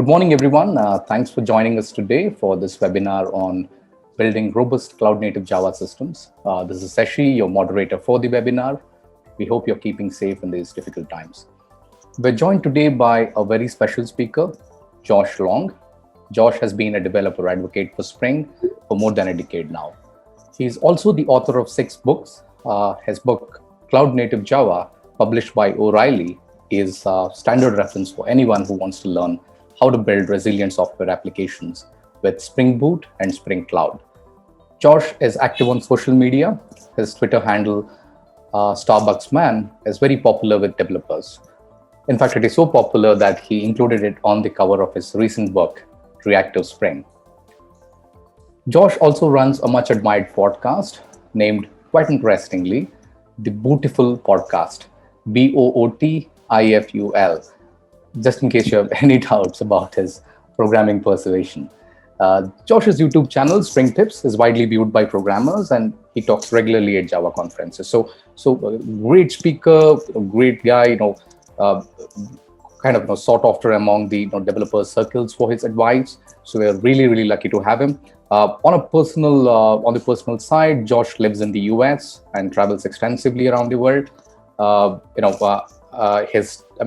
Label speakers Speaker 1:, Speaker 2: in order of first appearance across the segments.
Speaker 1: Good morning, everyone. Thanks for joining us today for this webinar on building robust cloud-native Java systems. This is Seshi, your moderator for the webinar. We hope you're keeping safe in these difficult times. We're joined today by a very special speaker, Josh Long. Josh has been a developer advocate for Spring for more than a decade now. He's also the author of 6 books. His book, Cloud Native Java, published by O'Reilly, is a standard reference for anyone who wants to learn how to build resilient software applications with Spring Boot and Spring Cloud. Josh is active on social media. His Twitter handle, Starbucks Man, is very popular with developers. In fact, it is so popular that he included it on the cover of his recent book, Reactive Spring. Josh also runs a much admired podcast named, quite interestingly, the Bootiful Podcast, Bootiful, just in case you have any doubts about his programming persuasion. Josh's YouTube channel, Spring Tips, is widely viewed by programmers, and he talks regularly at Java conferences. So great speaker, great guy, sought after among the developer circles for his advice. So we're really lucky to have him. On the personal side, Josh lives in the US and travels extensively around the world.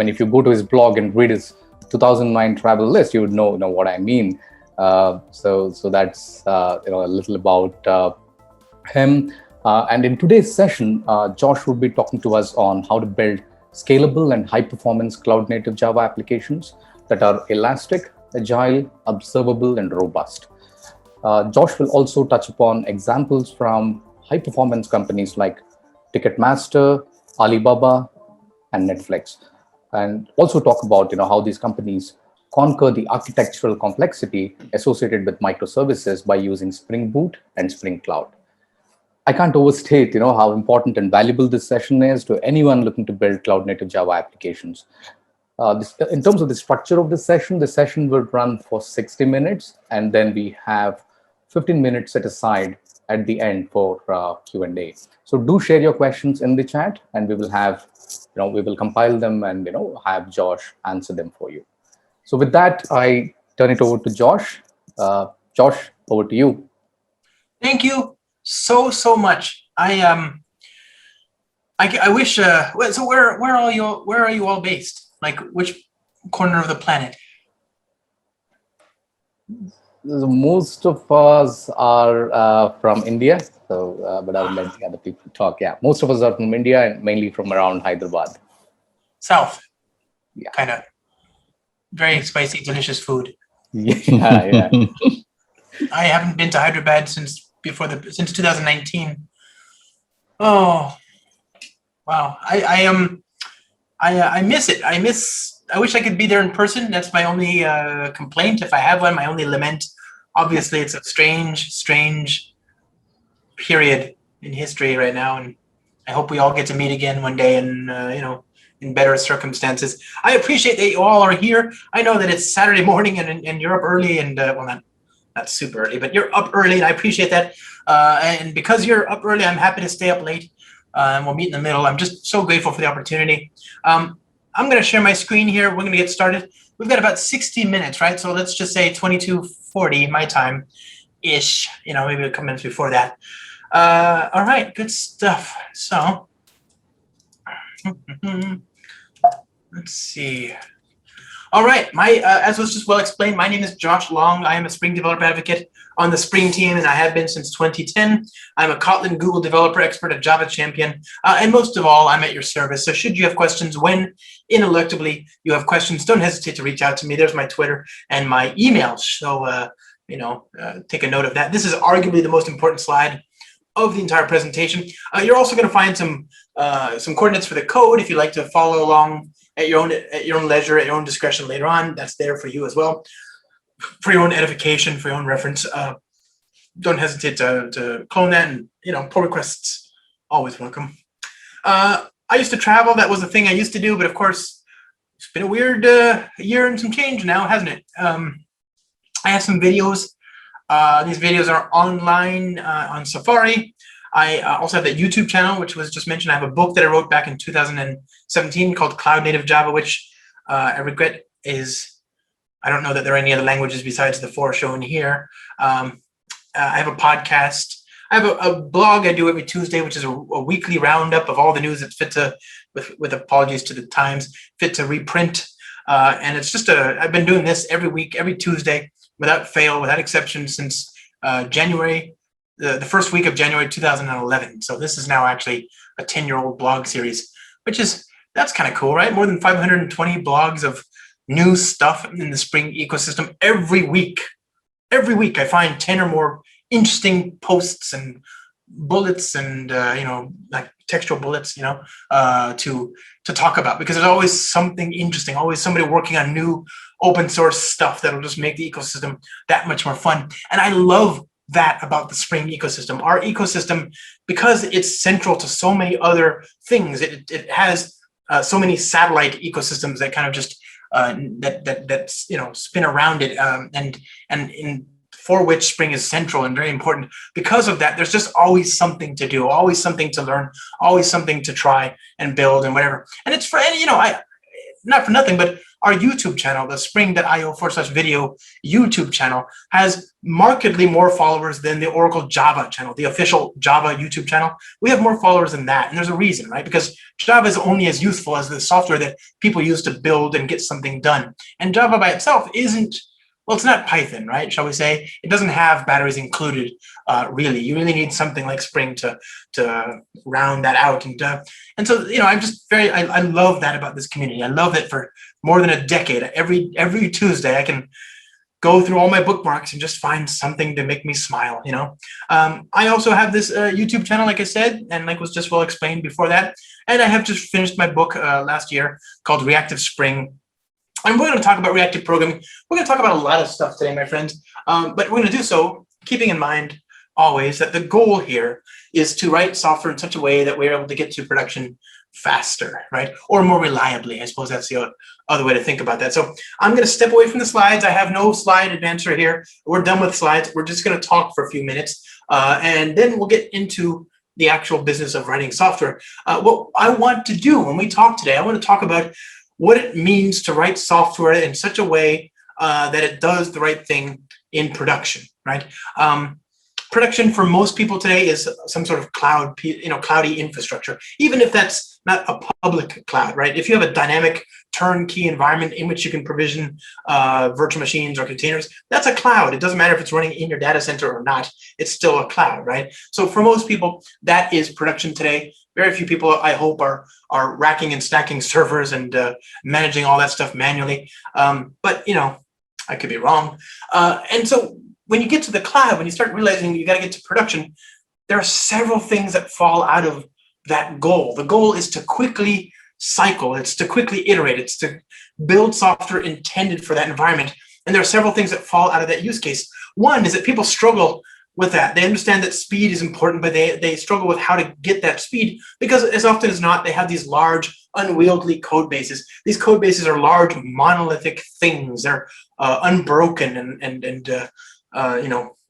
Speaker 1: If you go to his blog and read his 2009 travel list, you would know what I mean. So that's a little about him. And in today's session, Josh will be talking to us on how to build scalable and high-performance cloud-native Java applications that are elastic, agile, observable, and robust. Josh will also touch upon examples from high-performance companies like Ticketmaster, Alibaba, and Netflix, and also talk about how these companies conquer the architectural complexity associated with microservices by using Spring Boot and Spring Cloud. I can't overstate how important and valuable this session is to anyone looking to build cloud-native Java applications. In terms of the structure of the session will run for 60 minutes, and then we have 15 minutes set aside at the end for Q&A. So do share your questions in the chat, and we will have, we will compile them and have Josh answer them for you. So with that, I turn it over to Josh. Josh, over to you.
Speaker 2: Thank you so much. I wish. So where are you all based? Like which corner of the planet?
Speaker 1: Most of us are from India, but I'll let the other people talk. Yeah, most of us are from India and mainly from around Hyderabad.
Speaker 2: South.
Speaker 1: Yeah.
Speaker 2: Kind of. Very spicy, delicious food.
Speaker 1: Yeah.
Speaker 2: I haven't been to Hyderabad since 2019. Oh, wow. I miss it. I wish I could be there in person. That's my only complaint, if I have one, my only lament. Obviously, it's a strange period in history right now, and I hope we all get to meet again one day and, in better circumstances. I appreciate that you all are here. I know that it's Saturday morning and you're up early and, not super early, but you're up early, and I appreciate that. And because you're up early, I'm happy to stay up late, and we'll meet in the middle. I'm just so grateful for the opportunity. I'm going to share my screen here. We're going to get started. We've got about 60 minutes, right? So let's just say 22:40 my time-ish. Maybe a couple minutes before that. All right, good stuff. So let's see. All right, as was just well explained, my name is Josh Long. I am a Spring developer advocate on the Spring team, and I have been since 2010. I'm a Kotlin Google developer expert, a Java champion, and most of all, I'm at your service. So should you have questions, when ineluctably you have questions, don't hesitate to reach out to me. There's my Twitter and my email. So, take a note of that. This is arguably the most important slide of the entire presentation. You're also going to find some coordinates for the code if you'd like to follow along at your own leisure, at your own discretion later on. That's there for you as well, for your own edification, for your own reference. Don't hesitate to clone that, and pull requests, always welcome. I used to travel. That was the thing I used to do, but of course, it's been a weird year and some change now, hasn't it? I have some videos. These videos are online on Safari. I also have that YouTube channel, which was just mentioned. I have a book that I wrote back in 2017 called Cloud Native Java, which I regret is I don't know that there are any other languages besides the four shown here. I have a podcast. I have a blog I do every Tuesday, which is a weekly roundup of all the news that's fit to, with apologies to the Times, fit to reprint. And it's just I've been doing this every week, every Tuesday, without fail, without exception, since January, the first week of January 2011. So this is now actually a 10-year-old blog series, that's kind of cool, right? More than 520 blogs of new stuff in the Spring ecosystem every week. Every week I find 10 or more interesting posts and bullets and like textual bullets, to talk about, because there's always something interesting, always somebody working on new open source stuff that'll just make the ecosystem that much more fun. And I love that about the Spring ecosystem. Our ecosystem, because it's central to so many other things, it has so many satellite ecosystems that kind of just spin around it, and for which Spring is central and very important. Because of that, there's just always something to do, always something to learn, always something to try and build and whatever. And it's for, I not for nothing, but our YouTube channel, the spring.io/video YouTube channel, has markedly more followers than the Oracle Java channel, the official Java YouTube channel. We have more followers than that. And there's a reason, right? Because Java is only as useful as the software that people use to build and get something done. And Java by itself isn't, well, it's not Python, right? Shall we say? It doesn't have batteries included, really. You really need something like Spring to round that out. And so, I'm just I love that about this community. I love it for more than a decade. Every Tuesday, I can go through all my bookmarks and just find something to make me smile, I also have this YouTube channel, like I said, and like was just well explained before that. And I have just finished my book last year called Reactive Spring. And we're going to talk about reactive programming. We're going to talk about a lot of stuff today, my friends. But we're going to do so keeping in mind always that the goal here is to write software in such a way that we're able to get to production faster, right? Or more reliably. I suppose that's the other way to think about that. So I'm going to step away from the slides. I have no slide advancer here. We're done with slides. We're just going to talk for a few minutes. And then we'll get into the actual business of writing software. What I want to do when we talk today, I want to talk about what it means to write software in such a way that it does the right thing in production, right? Production for most people today is some sort of cloudy infrastructure, even if that's not a public cloud, right? If you have a dynamic turnkey environment in which you can provision virtual machines or containers, that's a cloud. It doesn't matter if it's running in your data center or not, it's still a cloud, right? So for most people, that is production today. Very few people, I hope, are racking and stacking servers and managing all that stuff manually. But I could be wrong. And so when you get to the cloud, when you start realizing you got to get to production, there are several things that fall out of that goal. The goal is to quickly cycle. It's to quickly iterate. It's to build software intended for that environment. And there are several things that fall out of that use case. One is that people struggle with that. They understand that speed is important, but they struggle with how to get that speed because as often as not, they have these large, unwieldy code bases. These code bases are large, monolithic things. They're unbroken and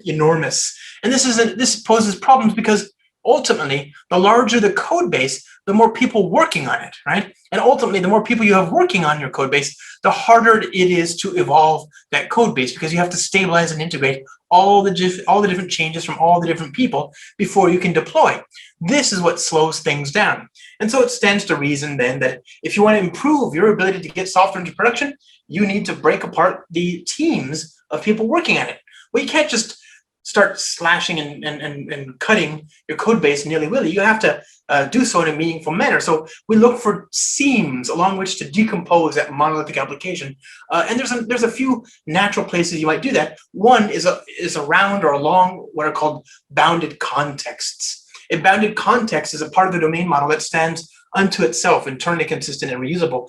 Speaker 2: enormous. And this poses problems because ultimately, the larger the code base, the more people working on it, right? And ultimately, the more people you have working on your code base, the harder it is to evolve that code base because you have to stabilize and integrate all the different changes from all the different people before you can deploy. This is what slows things down. And so it stands to reason then that if you want to improve your ability to get software into production, you need to break apart the teams of people working on it. Well, you can't just start slashing and cutting your code base nilly-willy. You have to do so in a meaningful manner. So we look for seams along which to decompose that monolithic application. And there's a few natural places you might do that. One is around or along what are called bounded contexts. A bounded context is a part of the domain model that stands unto itself, internally consistent and reusable.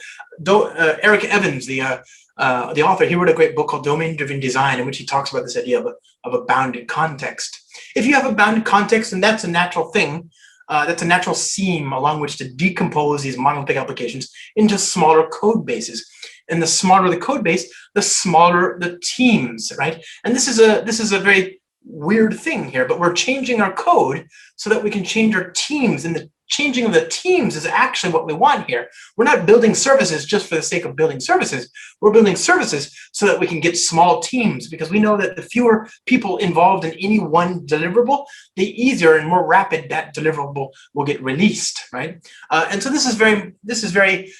Speaker 2: Eric Evans, the author, he wrote a great book called Domain-Driven Design, in which he talks about this idea of a bounded context. If you have a bounded context, then that's a natural thing. That's a natural seam along which to decompose these monolithic applications into smaller code bases. And the smaller the code base, the smaller the teams, right? And this is a very weird thing here, but we're changing our code so that we can change our teams in the changing of the teams is actually what we want here. We're not building services just for the sake of building services. We're building services so that we can get small teams, because we know that the fewer people involved in any one deliverable, the easier and more rapid that deliverable will get released, right? And so this is very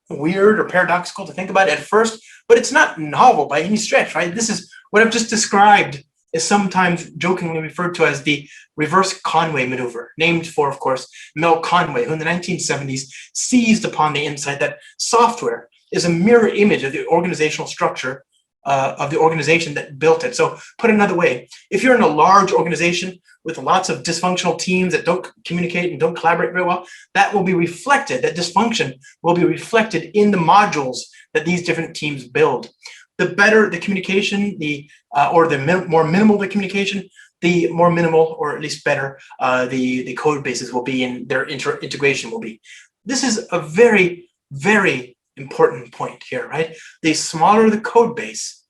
Speaker 2: weird or paradoxical to think about at first, but it's not novel by any stretch, right? This is what I've just described is sometimes jokingly referred to as the reverse Conway maneuver, named for, of course, Mel Conway, who in the 1970s seized upon the insight that software is a mirror image of the organizational structure of the organization that built it. So put another way, if you're in a large organization with lots of dysfunctional teams that don't communicate and don't collaborate very well, that will be reflected, that dysfunction will be reflected in the modules that these different teams build. The better the communication, more minimal the communication, the more minimal, or at least better, the code bases will be, and their integration will be. This is a very, very important point here, right? The smaller the code base,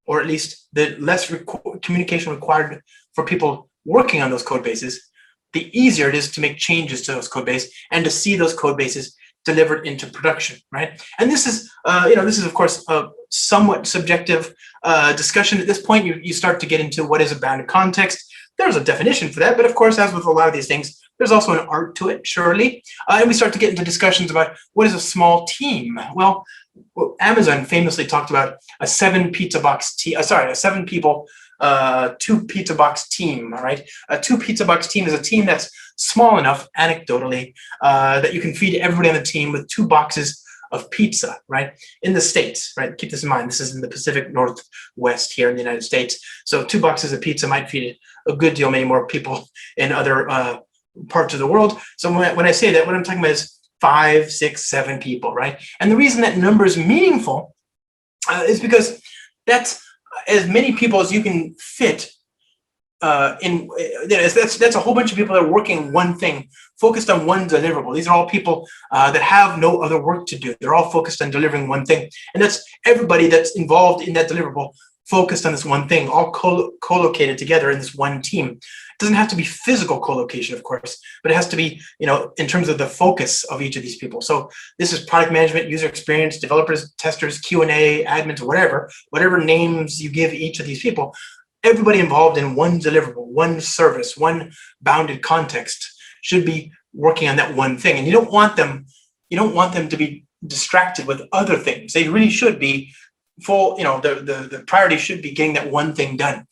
Speaker 2: or at least the less communication required for people working on those code bases, the easier it is to make changes to those code bases and to see those code bases delivered into production, right? And this is, this is of course a somewhat subjective discussion. At this point, you start to get into what is a bounded context. There's a definition for that, but of course, as with a lot of these things, there's also an art to it, surely. And we start to get into discussions about what is a small team. Well, Amazon famously talked about a 7 people, 2 pizza box team, all right? A 2 pizza box team is a team that's small enough, anecdotally, that you can feed everybody on the team with 2 boxes of pizza, right? In the States, right? Keep this in mind. This is in the Pacific Northwest here in the United States. So 2 boxes of pizza might feed a good deal, many more people in other parts of the world. So when I say that, what I'm talking about is 5, 6, 7 people, right? And the reason that number is meaningful is because that's as many people as you can fit that's a whole bunch of people that are working one thing, focused on one deliverable. These are all people that have no other work to do. They're all focused on delivering one thing. And that's everybody that's involved in that deliverable focused on this one thing, all co-located together in this one team. It doesn't have to be physical co-location, of course, but it has to be, in terms of the focus of each of these people. So this is product management, user experience, developers, testers, Q&A, admins, whatever names you give each of these people. Everybody involved in one deliverable, one service, one bounded context should be working on that one thing. And you don't want them to be distracted with other things. They really should be full, the priority should be getting that one thing done.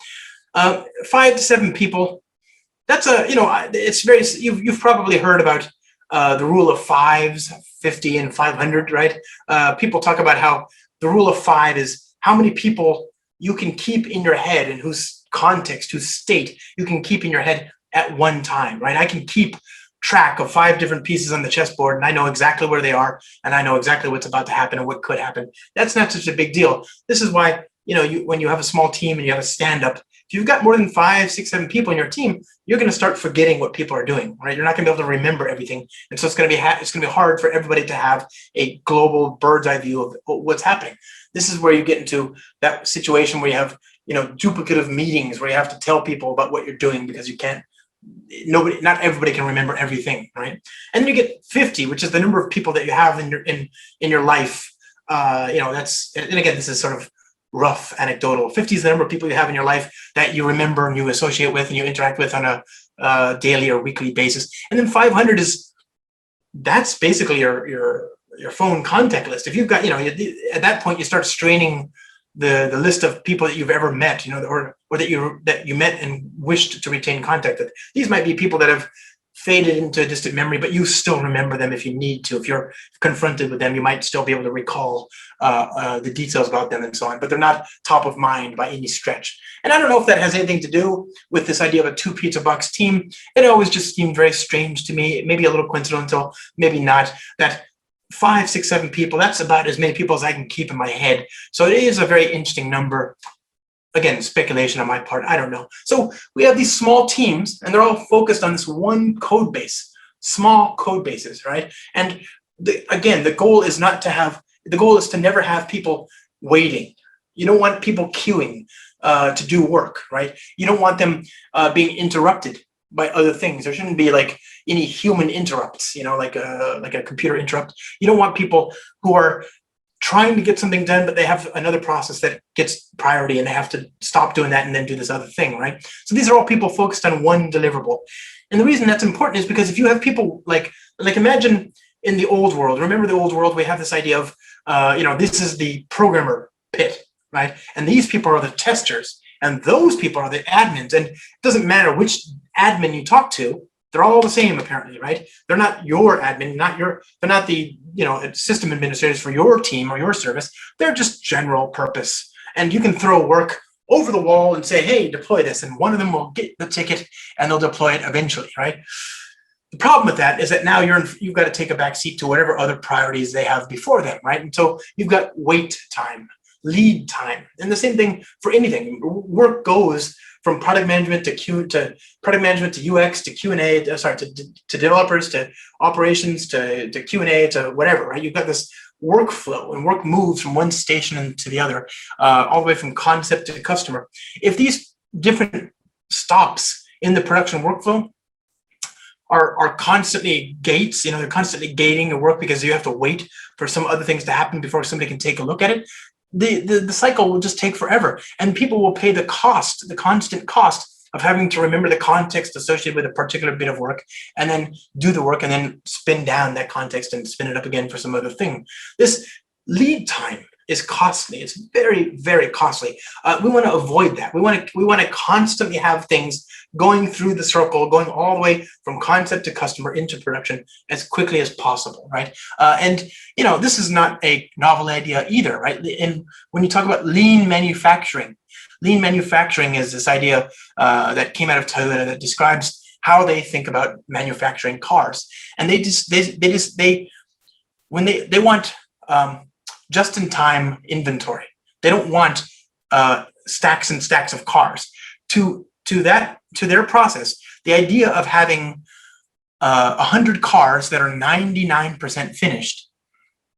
Speaker 2: 5 to 7 people, that's it's very, you've probably heard about the rule of 5s, 50 and 500, right? People talk about how the rule of 5 is how many people you can keep in your head and whose context, whose state you can keep in your head at one time, right? I can keep track of 5 different pieces on the chessboard and I know exactly where they are and I know exactly what's about to happen and what could happen. That's not such a big deal. This is why, when you have a small team and you have a stand-up, if you've got more than 5, 6, 7 people in your team, you're going to start forgetting what people are doing, right? You're not going to be able to remember everything. And so it's going to be hard for everybody to have a global bird's eye view of what's happening. This is where you get into that situation where you have, duplicative meetings where you have to tell people about what you're doing because not everybody can remember everything, right? And then you get 50, which is the number of people that you have in your life. And again, this is sort of rough anecdotal. 50 is the number of people you have in your life that you remember and you associate with and you interact with on a daily or weekly basis. And then 500 that's basically your phone contact list. If you've got, at that point you start straining the list of people that you've ever met, or that you met and wished to retain contact with. These might be people that have faded into a distant memory, but you still remember them if you need to. If you're confronted with them, you might still be able to recall the details about them and so on, but they're not top of mind by any stretch. And I don't know if that has anything to do with this idea of a 2 pizza box team. It always just seemed very strange to me, maybe a little coincidental, maybe not, that 5, 6, 7 people, that's about as many people as I can keep in my head. So it is a very interesting number. Again, speculation on my part, I don't know. So we have these small teams and they're all focused on this one code base, small code bases, right? And the goal is to never have people waiting. You don't want people queuing to do work, right? You don't want them being interrupted by other things. There shouldn't be like any human interrupts, like a computer interrupt. You don't want people who are trying to get something done, but they have another process that gets priority and they have to stop doing that and then do this other thing, right? So these are all people focused on one deliverable. And the reason that's important is because if you have people like imagine in the old world, remember the old world, we have this idea of, this is the programmer pit, right? And these people are the testers and those people are the admins. And it doesn't matter which admin you talk to, they're all the same apparently, right? They're not your admin, they're not the system administrators for your team or your service. They're just general purpose. And you can throw work over the wall and say, hey, deploy this. And one of them will get the ticket and they'll deploy it eventually, right? The problem with that is that now you've got to take a back seat to whatever other priorities they have before them, right? And so you've got wait time, lead time, and the same thing for anything. Work goes from product management to product management to UX to Q&A, to developers to operations to Q&A to whatever, right? You've got this workflow and work moves from one station to the other, all the way from concept to customer. If these different stops in the production workflow are constantly gates, they're constantly gating the work because you have to wait for some other things to happen before somebody can take a look at it, the cycle will just take forever, and people will pay the constant cost of having to remember the context associated with a particular bit of work and then do the work and then spin down that context and spin it up again for some other thing. This lead time is costly. It's very, very costly. We want to avoid that. We want to constantly have things going through the circle, going all the way from concept to customer into production as quickly as possible, right? And this is not a novel idea either, right? And when you talk about lean manufacturing is this idea that came out of Toyota that describes how they think about manufacturing cars, and when they want just-in-time inventory. They don't want stacks and stacks of cars. To their process, the idea of having 100 cars that are 99% finished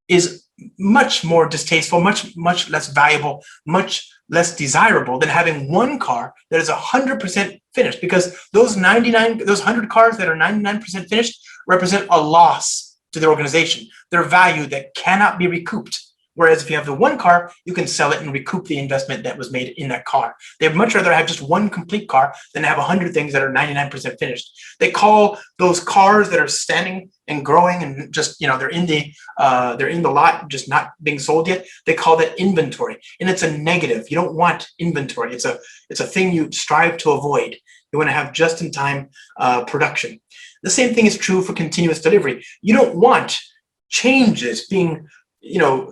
Speaker 2: is much more distasteful, much less valuable, much less desirable than having one car that is 100% finished, because those 100 cars that are 99% finished represent a loss to the organization. They're value that cannot be recouped. Whereas if you have the one car, you can sell it and recoup the investment that was made in that car. They'd much rather have just one complete car than have 100 things that are 99% finished. They call those cars that are standing and growing and just, they're in the lot, just not being sold yet. They call that inventory, and it's a negative. You don't want inventory. It's a thing you strive to avoid. You want to have just-in-time production. The same thing is true for continuous delivery. You don't want changes being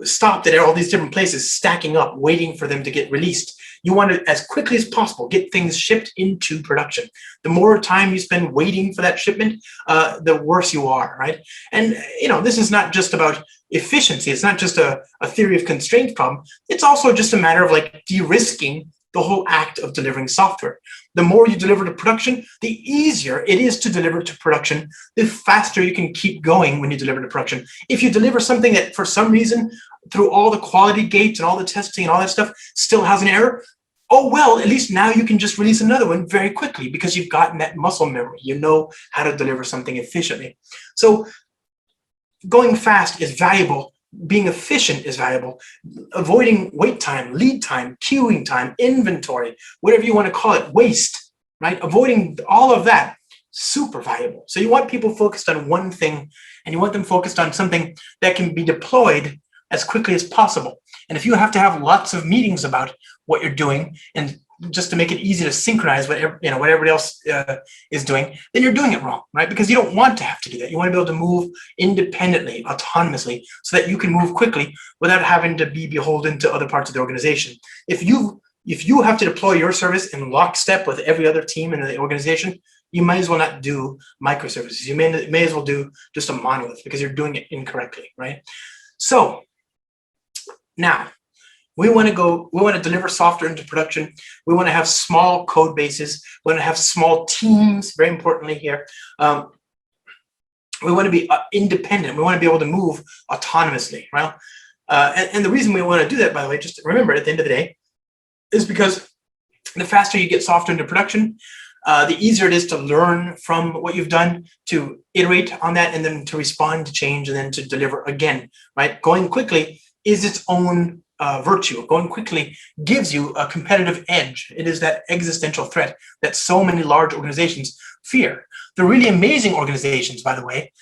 Speaker 2: stopped at all these different places, stacking up, waiting for them to get released. You want to, as quickly as possible, get things shipped into production. The more time you spend waiting for that shipment, the worse you are, right? And, this is not just about efficiency. It's not just a theory of constraints problem. It's also just a matter of de-risking the whole act of delivering software. The more you deliver to production, the easier it is to deliver to production, the faster you can keep going when you deliver to production. If you deliver something that for some reason, through all the quality gates and all the testing and all that stuff, still has an error, oh, well, at least now you can just release another one very quickly because you've gotten that muscle memory. You know how to deliver something efficiently. So going fast is valuable. Being efficient is valuable. Avoiding wait time, lead time, queuing time, inventory, whatever you want to call it, waste, right? Avoiding all of that, super valuable. So you want people focused on one thing, and you want them focused on something that can be deployed as quickly as possible. And if you have to have lots of meetings about what you're doing, and just to make it easy to synchronize what everybody else is doing, then you're doing it wrong, right? Because you don't want to have to do that. You want to be able to move independently, autonomously, so that you can move quickly without having to be beholden to other parts of the organization. If you have to deploy your service in lockstep with every other team in the organization, you might as well not do microservices. You may as well do just a monolith because you're doing it incorrectly, right? So now, we want to deliver software into production. We want to have small code bases. We want to have small teams, very importantly here. We want to be independent. We want to be able to move autonomously, right? And the reason we want to do that, by the way, just remember at the end of the day, is because the faster you get software into production, the easier it is to learn from what you've done, to iterate on that, and then to respond to change, and then to deliver again, right? Going quickly is its own virtue. Going quickly gives you a competitive edge. It is that existential threat that so many large organizations fear. The really amazing organizations, by the way,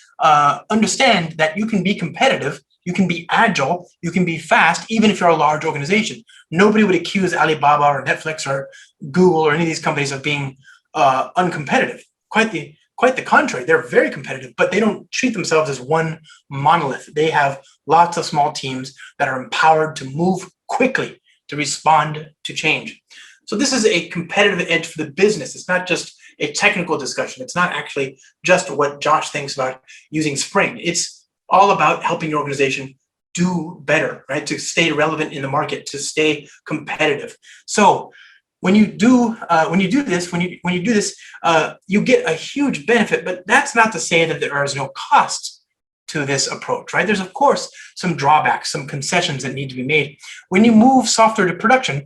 Speaker 2: understand that you can be competitive, you can be agile, you can be fast, even if you're a large organization. Nobody would accuse Alibaba or Netflix or Google or any of these companies of being uncompetitive. Quite the contrary. They're very competitive, but they don't treat themselves as one monolith. They have lots of small teams that are empowered to move quickly to respond to change. So this is a competitive edge for the business. It's not just a technical discussion. It's not actually just what Josh thinks about using Spring. It's all about helping your organization do better, right? To stay relevant in the market, to stay competitive. So when you do this, you get a huge benefit. But that's not to say that there is no cost to this approach, right? There's of course some drawbacks, some concessions that need to be made when you move software to production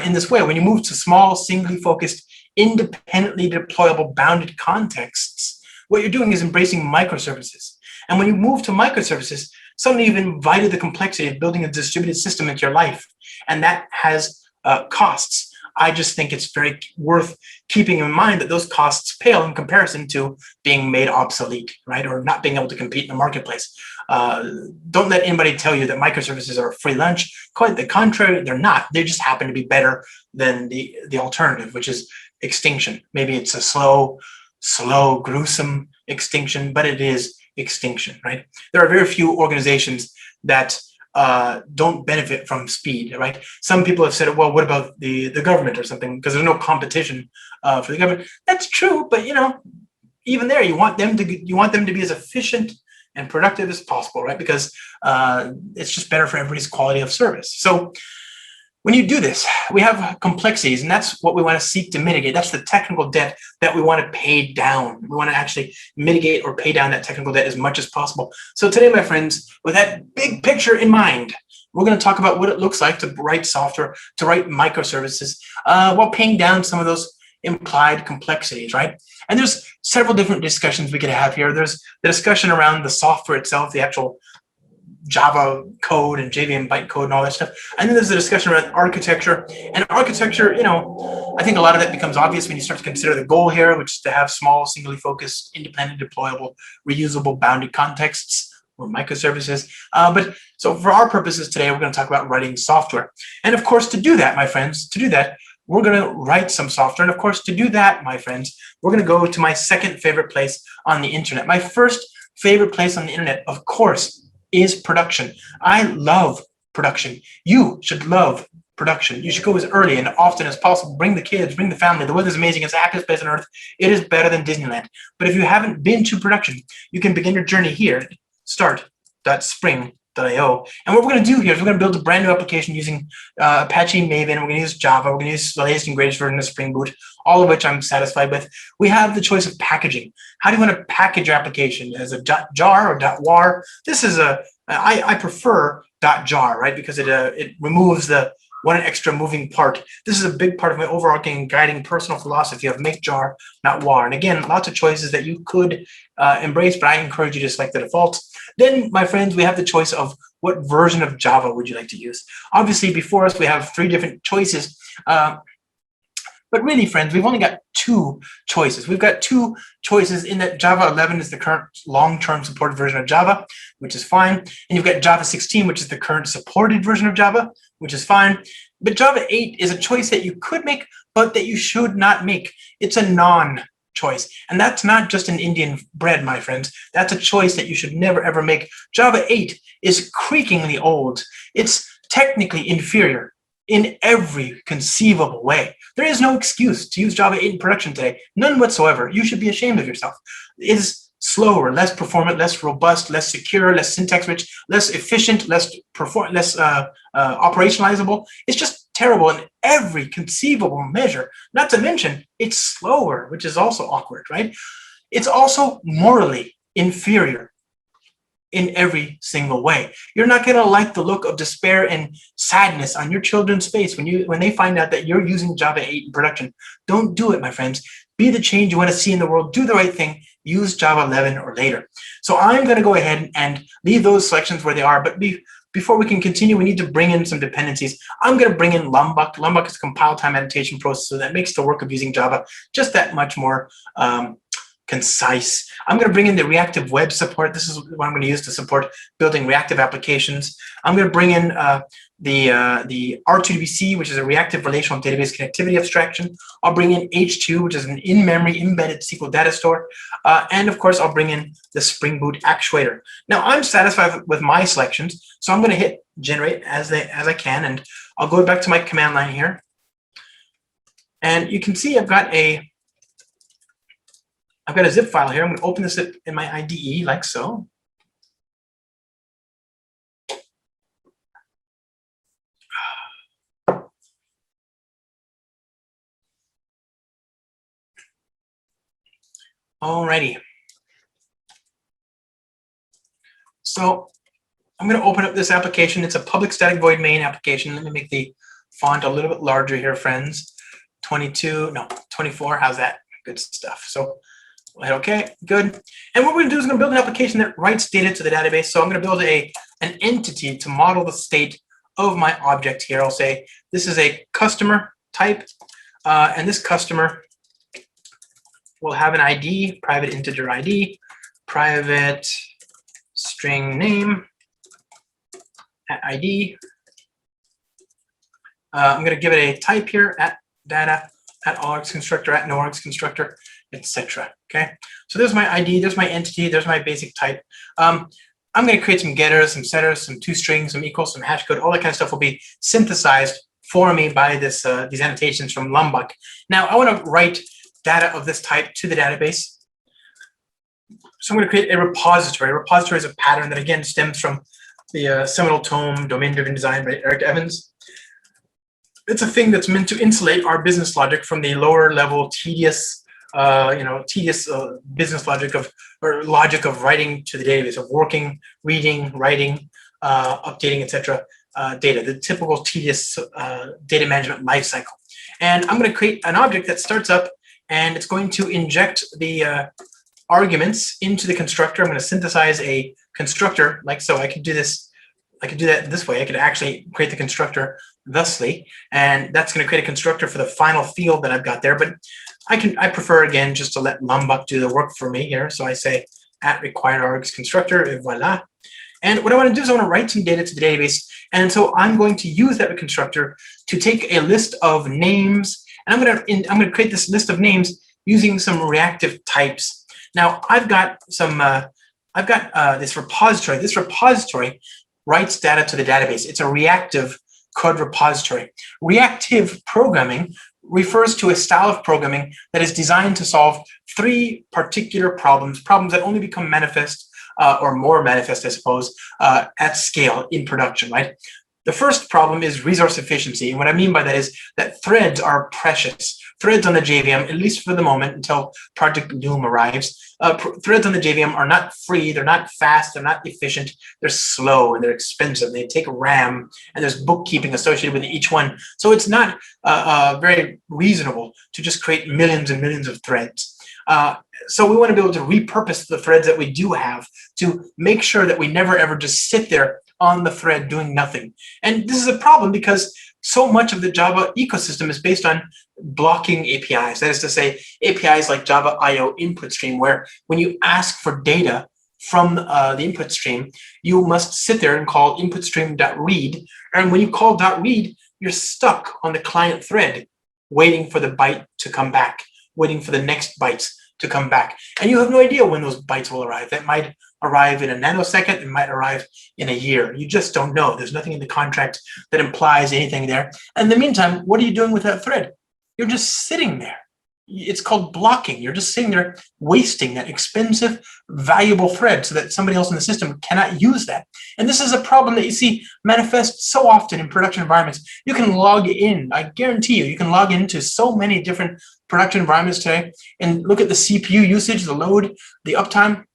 Speaker 2: in this way. When you move to small, singly focused, independently deployable, bounded contexts, what you're doing is embracing microservices. And when you move to microservices, suddenly you've invited the complexity of building a distributed system into your life, and that has costs. I just think it's very worth keeping in mind that those costs pale in comparison to being made obsolete, right? Or not being able to compete in the marketplace. Don't let anybody tell you that microservices are a free lunch. Quite the contrary, they're not. They just happen to be better than the alternative, which is extinction. Maybe it's a slow, gruesome extinction, but it is extinction, right? There are very few organizations that don't benefit from speed, right? Some people have said, well, what about the government or something? Because there's no competition for the government. That's true, but even there, you want them to be as efficient and productive as possible, right? Because it's just better for everybody's quality of service. So when you do this, we have complexities, and that's what we want to seek to mitigate. That's the technical debt that we want to pay down. We want to actually mitigate or pay down that technical debt as much as possible. So today, my friends, with that big picture in mind, we're going to talk about what it looks like to write software, to write microservices, while paying down some of those implied complexities, right? And there's several different discussions we could have here. There's the discussion around the software itself, the actual Java code and JVM bytecode and all that stuff. And then there's the discussion around architecture. And architecture, I think a lot of that becomes obvious when you start to consider the goal here, which is to have small, singly focused, independent, deployable, reusable, bounded contexts or microservices. But so for our purposes today, we're going to talk about writing software. And of course, to do that, my friends, we're going to write some software. And of course, to do that, my friends, we're going to go to my second favorite place on the internet. My first favorite place on the internet, of course, is production. I love production. You should love production. You should go as early and often as possible. Bring the kids, bring the family. The weather's amazing. It's the happiest place on earth. It is better than Disneyland. But if you haven't been to production, you can begin your journey here. Start.spring.io. And what we're going to do here is we're going to build a brand new application using Apache Maven. We're going to use Java. We're going to use the latest and greatest version of Spring Boot, all of which I'm satisfied with. We have the choice of packaging. How do you want to package your application? As a .jar or .war? This is I prefer .jar, right? Because it removes the one extra moving part. This is a big part of my overarching guiding personal philosophy of make jar, not war. And again, lots of choices that you could embrace, but I encourage you to select the default. Then, my friends, we have the choice of what version of Java would you like to use. Obviously, before us, we have three different choices. But really, friends, we've only got two choices. We've got two choices in that Java 11 is the current long-term supported version of Java, which is fine. And you've got Java 16, which is the current supported version of Java, which is fine. But Java 8 is a choice that you could make, but that you should not make. It's a non-choice. And that's not just an Indian bread, my friends. That's a choice that you should never, ever make. Java 8 is creakingly old. It's technically inferior in every conceivable way. There is no excuse to use Java 8 in production today. None whatsoever. You should be ashamed of yourself. It is slower, less performant, less robust, less secure, less syntax rich, less efficient, less operationalizable. It's just terrible in every conceivable measure. Not to mention, it's slower, which is also awkward, right? It's also morally inferior in every single way. You're not going to like the look of despair and sadness on your children's face when they find out that you're using Java 8 in production. Don't do it, my friends. be the change you want to see in the world, do the right thing, use Java 11 or later. So I'm going to go ahead and leave those selections where they are, but before we can continue, we need to bring in some dependencies. I'm going to bring in Lombok. Lombok is a compile time annotation processor that makes the work of using Java just that much more concise. I'm going to bring in the reactive web support. This is what I'm going to use to support building reactive applications. I'm going to bring in the R2DBC, which is a reactive relational database connectivity abstraction. I'll bring in H2, which is an in-memory embedded SQL data store. And of course, I'll bring in the Spring Boot actuator. Now, I'm satisfied with my selections, so I'm going to hit generate as I can, and I'll go back to my command line here. And you can see I've got a zip file here. I'm going to open this up in my IDE like so. Alrighty. So I'm going to open up this application. It's a public static void main application. Let me make the font a little bit larger here, friends. 24. How's that? Good stuff. So we'll hit OK. Good. And what we're going to do is going to build an application that writes data to the database. So I'm going to build an entity to model the state of my object here. I'll say this is a customer type, and this customer will have an ID, private integer ID, private string name at ID. I'm going to give it a type here at data, at args constructor, at no args constructor, etc. Okay, so there's my ID, there's my entity, there's my basic type. I'm going to create some getters, some setters, some toString, some equals, some hash code. All that kind of stuff will be synthesized for me by this these annotations from Lombok. Now I want to write data of this type to the database. So I'm going to create a repository. A repository is a pattern that again stems from the seminal tome, Domain-Driven Design by Eric Evans. It's a thing that's meant to insulate our business logic from the lower level tedious, business logic of writing to the database, of working, reading, writing, updating, etc. Data, the typical tedious data management lifecycle. And I'm going to create an object that starts up, and it's going to inject the arguments into the constructor. I'm going to synthesize a constructor like so. I could do this. I could do that this way. I could actually create the constructor thusly, and that's going to create a constructor for the final field that I've got there. But I prefer again just to let Lombok do the work for me here. So I say at required args constructor, et voila. And what I want to do is I want to write some data to the database. And so I'm going to use that constructor to take a list of names, and I'm going to create this list of names using some reactive types. Now I've got some this repository. This repository writes data to the database. It's a reactive code repository. Reactive programming refers to a style of programming that is designed to solve three particular problems that only become manifest or more manifest, I suppose, at scale in production, right? The first problem is resource efficiency. And what I mean by that is that threads are precious. Threads on the JVM, at least for the moment until Project Loom arrives, threads on the JVM are not free, they're not fast, they're not efficient, they're slow and they're expensive. They take RAM and there's bookkeeping associated with each one. So it's not very reasonable to just create millions and millions of threads. So we want to be able to repurpose the threads that we do have to make sure that we never ever just sit there on the thread doing nothing. And this is a problem because so much of the Java ecosystem is based on blocking APIs. That is to say, APIs like Java IO input stream, where when you ask for data from the input stream, you must sit there and call input stream.read. And when you call .read, you're stuck on the client thread, waiting for the byte to come back, waiting for the next bytes to come back. And you have no idea when those bytes will arrive. That might arrive in a nanosecond, it might arrive in a year. You just don't know. There's nothing in the contract that implies anything there. And in the meantime, what are you doing with that thread? You're just sitting there. It's called blocking. You're just sitting there wasting that expensive, valuable thread so that somebody else in the system cannot use that. And this is a problem that you see manifest so often in production environments. You can log in, I guarantee you can log into so many different production environments today and look at the CPU usage, the load, the uptime.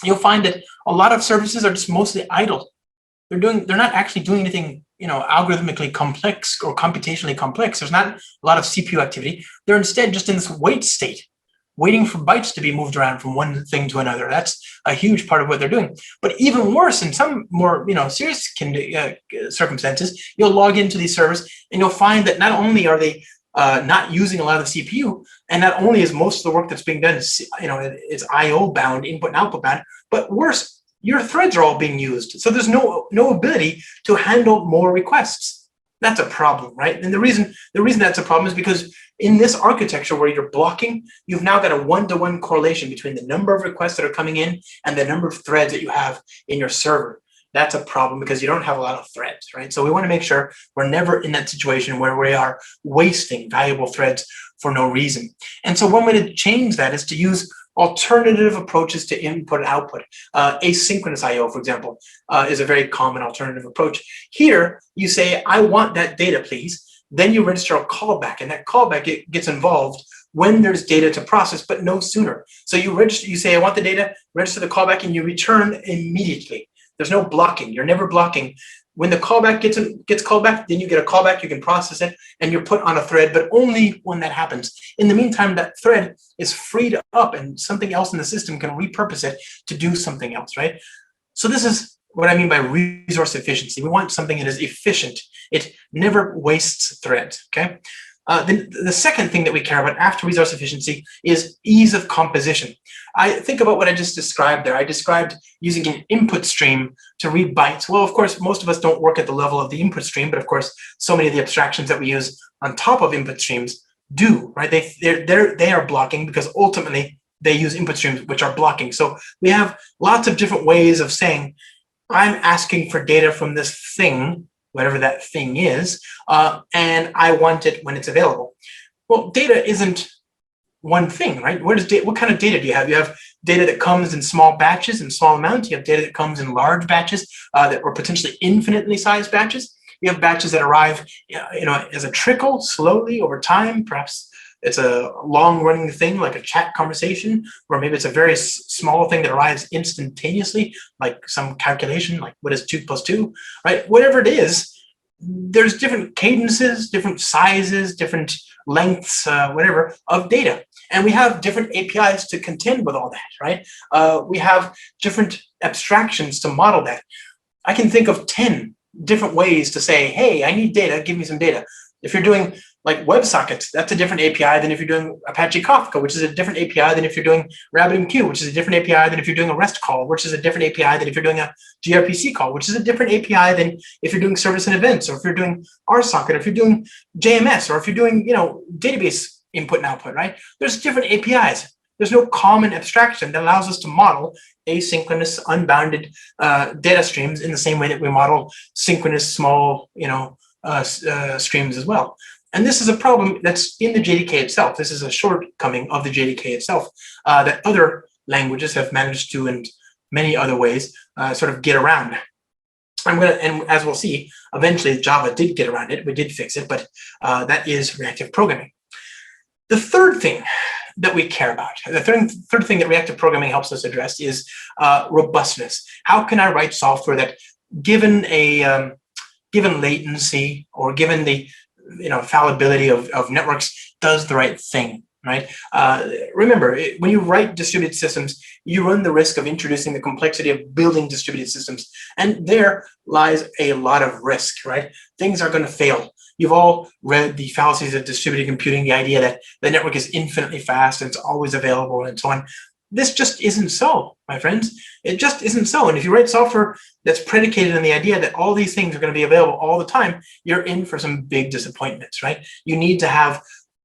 Speaker 2: You'll find that a lot of services are just mostly idle. They're not actually doing anything, algorithmically complex or computationally complex. There's not a lot of CPU activity. They're instead just in this wait state. waiting for bytes to be moved around from one thing to another. That's a huge part of what they're doing. But even worse, in some more serious circumstances, you'll log into these servers and you'll find that not only are they not using a lot of the CPU, and not only is most of the work that's being done, it's I/O bound, input and output bound, but worse, your threads are all being used. So there's no ability to handle more requests. That's a problem, right? And the reason that's a problem is because in this architecture where you're blocking, you've now got a one-to-one correlation between the number of requests that are coming in and the number of threads that you have in your server. That's a problem because you don't have a lot of threads, right? So we want to make sure we're never in that situation where we are wasting valuable threads for no reason. And so one way to change that is to use alternative approaches to input and output. Asynchronous I/O, for example, is a very common alternative approach. Here, you say, I want that data, please. Then you register a callback, and that callback gets involved when there's data to process, but no sooner. So you say, I want the data, register the callback, and you return immediately. There's no blocking. You're never blocking. When the callback gets called back, then you get a callback, you can process it, and you're put on a thread, but only when that happens. In the meantime, that thread is freed up and something else in the system can repurpose it to do something else, right? So this is what I mean by resource efficiency. We want something that is efficient. It never wastes threads, okay? The second thing that we care about after resource efficiency is ease of composition. I think about what I just described there. I described using an input stream to read bytes. Well, of course, most of us don't work at the level of the input stream, but of course, so many of the abstractions that we use on top of input streams do, right? They are blocking because ultimately they use input streams which are blocking. So we have lots of different ways of saying, I'm asking for data from this thing, whatever that thing is, and I want it when it's available. Well, data isn't one thing, right? What kind of data do you have? You have data that comes in small batches, in small amounts. You have data that comes in large batches that are potentially infinitely sized batches. You have batches that arrive, as a trickle, slowly over time. Perhaps it's a long-running thing like a chat conversation, or maybe it's a very small thing that arrives instantaneously, like some calculation, like what is 2 + 2, right? Whatever it is, there's different cadences, different sizes, different lengths, whatever, of data. And we have different APIs to contend with all that, right? We have different abstractions to model that. I can think of 10 different ways to say, hey, I need data, give me some data. If you're doing like WebSockets, that's a different API than if you're doing Apache Kafka, which is a different API than if you're doing RabbitMQ, which is a different API than if you're doing a REST call, which is a different API than if you're doing a gRPC call, which is a different API than if you're doing service and events, or if you're doing RSocket, or if you're doing JMS, or if you're doing, database input and output, right? There's different APIs. There's no common abstraction that allows us to model asynchronous, unbounded data streams in the same way that we model synchronous, small, streams as well. And this is a problem that's in the JDK itself. This is a shortcoming of the JDK itself that other languages have managed to, in many other ways, sort of get around. And as we'll see, eventually Java did get around it. We did fix it, but that is reactive programming. The third thing that we care about, the third thing that reactive programming helps us address is robustness. How can I write software that, given latency or given the fallibility of networks, does the right thing, right? Remember, when you write distributed systems, you run the risk of introducing the complexity of building distributed systems. And there lies a lot of risk, right? Things are going to fail. You've all read the fallacies of distributed computing, the idea that the network is infinitely fast and it's always available and so on. This just isn't so, my friends. It just isn't so. And if you write software that's predicated on the idea that all these things are going to be available all the time, you're in for some big disappointments, right? You need to have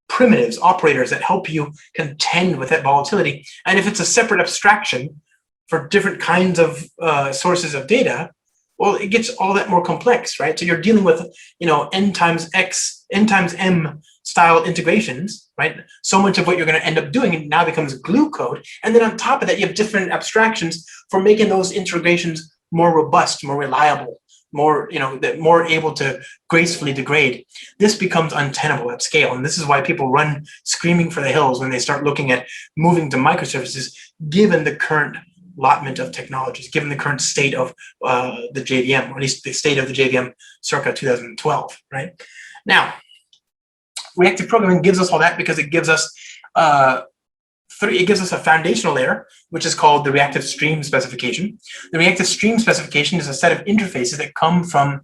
Speaker 2: primitives, operators that help you contend with that volatility. And if it's a separate abstraction for different kinds of sources of data, well, it gets all that more complex, right? So you're dealing with, n times x, n times m style integrations, right? So much of what you're going to end up doing now becomes glue code. And then on top of that, you have different abstractions for making those integrations more robust, more reliable, more, more able to gracefully degrade. This becomes untenable at scale. And this is why people run screaming for the hills when they start looking at moving to microservices, given the current allotment of technologies, given the current state of the JVM, or at least the state of the JVM circa 2012, right? Now, reactive programming gives us all that because it gives us it gives us a foundational layer, which is called the reactive stream specification. The reactive stream specification is a set of interfaces that come from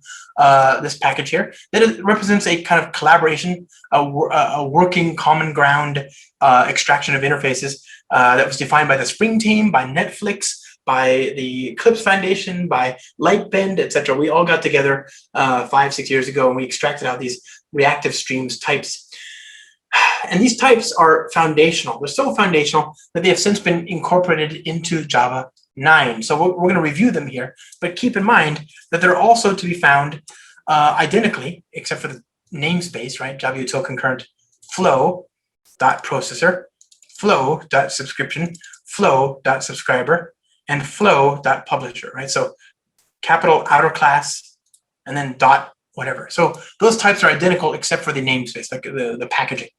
Speaker 2: this package here that represents a kind of collaboration, a working common ground extraction of interfaces that was defined by the Spring team, by Netflix, by the Eclipse Foundation, by Lightbend, etc. We all got together 5-6 years ago, and we extracted out these reactive streams types. And these types are foundational. They're so foundational that they have since been incorporated into Java 9. So we're going to review them here, but keep in mind that they're also to be found identically, except for the namespace, right? JavaUtil concurrent flow.processor, flow.subscription, flow.subscriber, and flow.publisher, right? So capital outer class and then dot whatever. So those types are identical except for the namespace, like the packaging.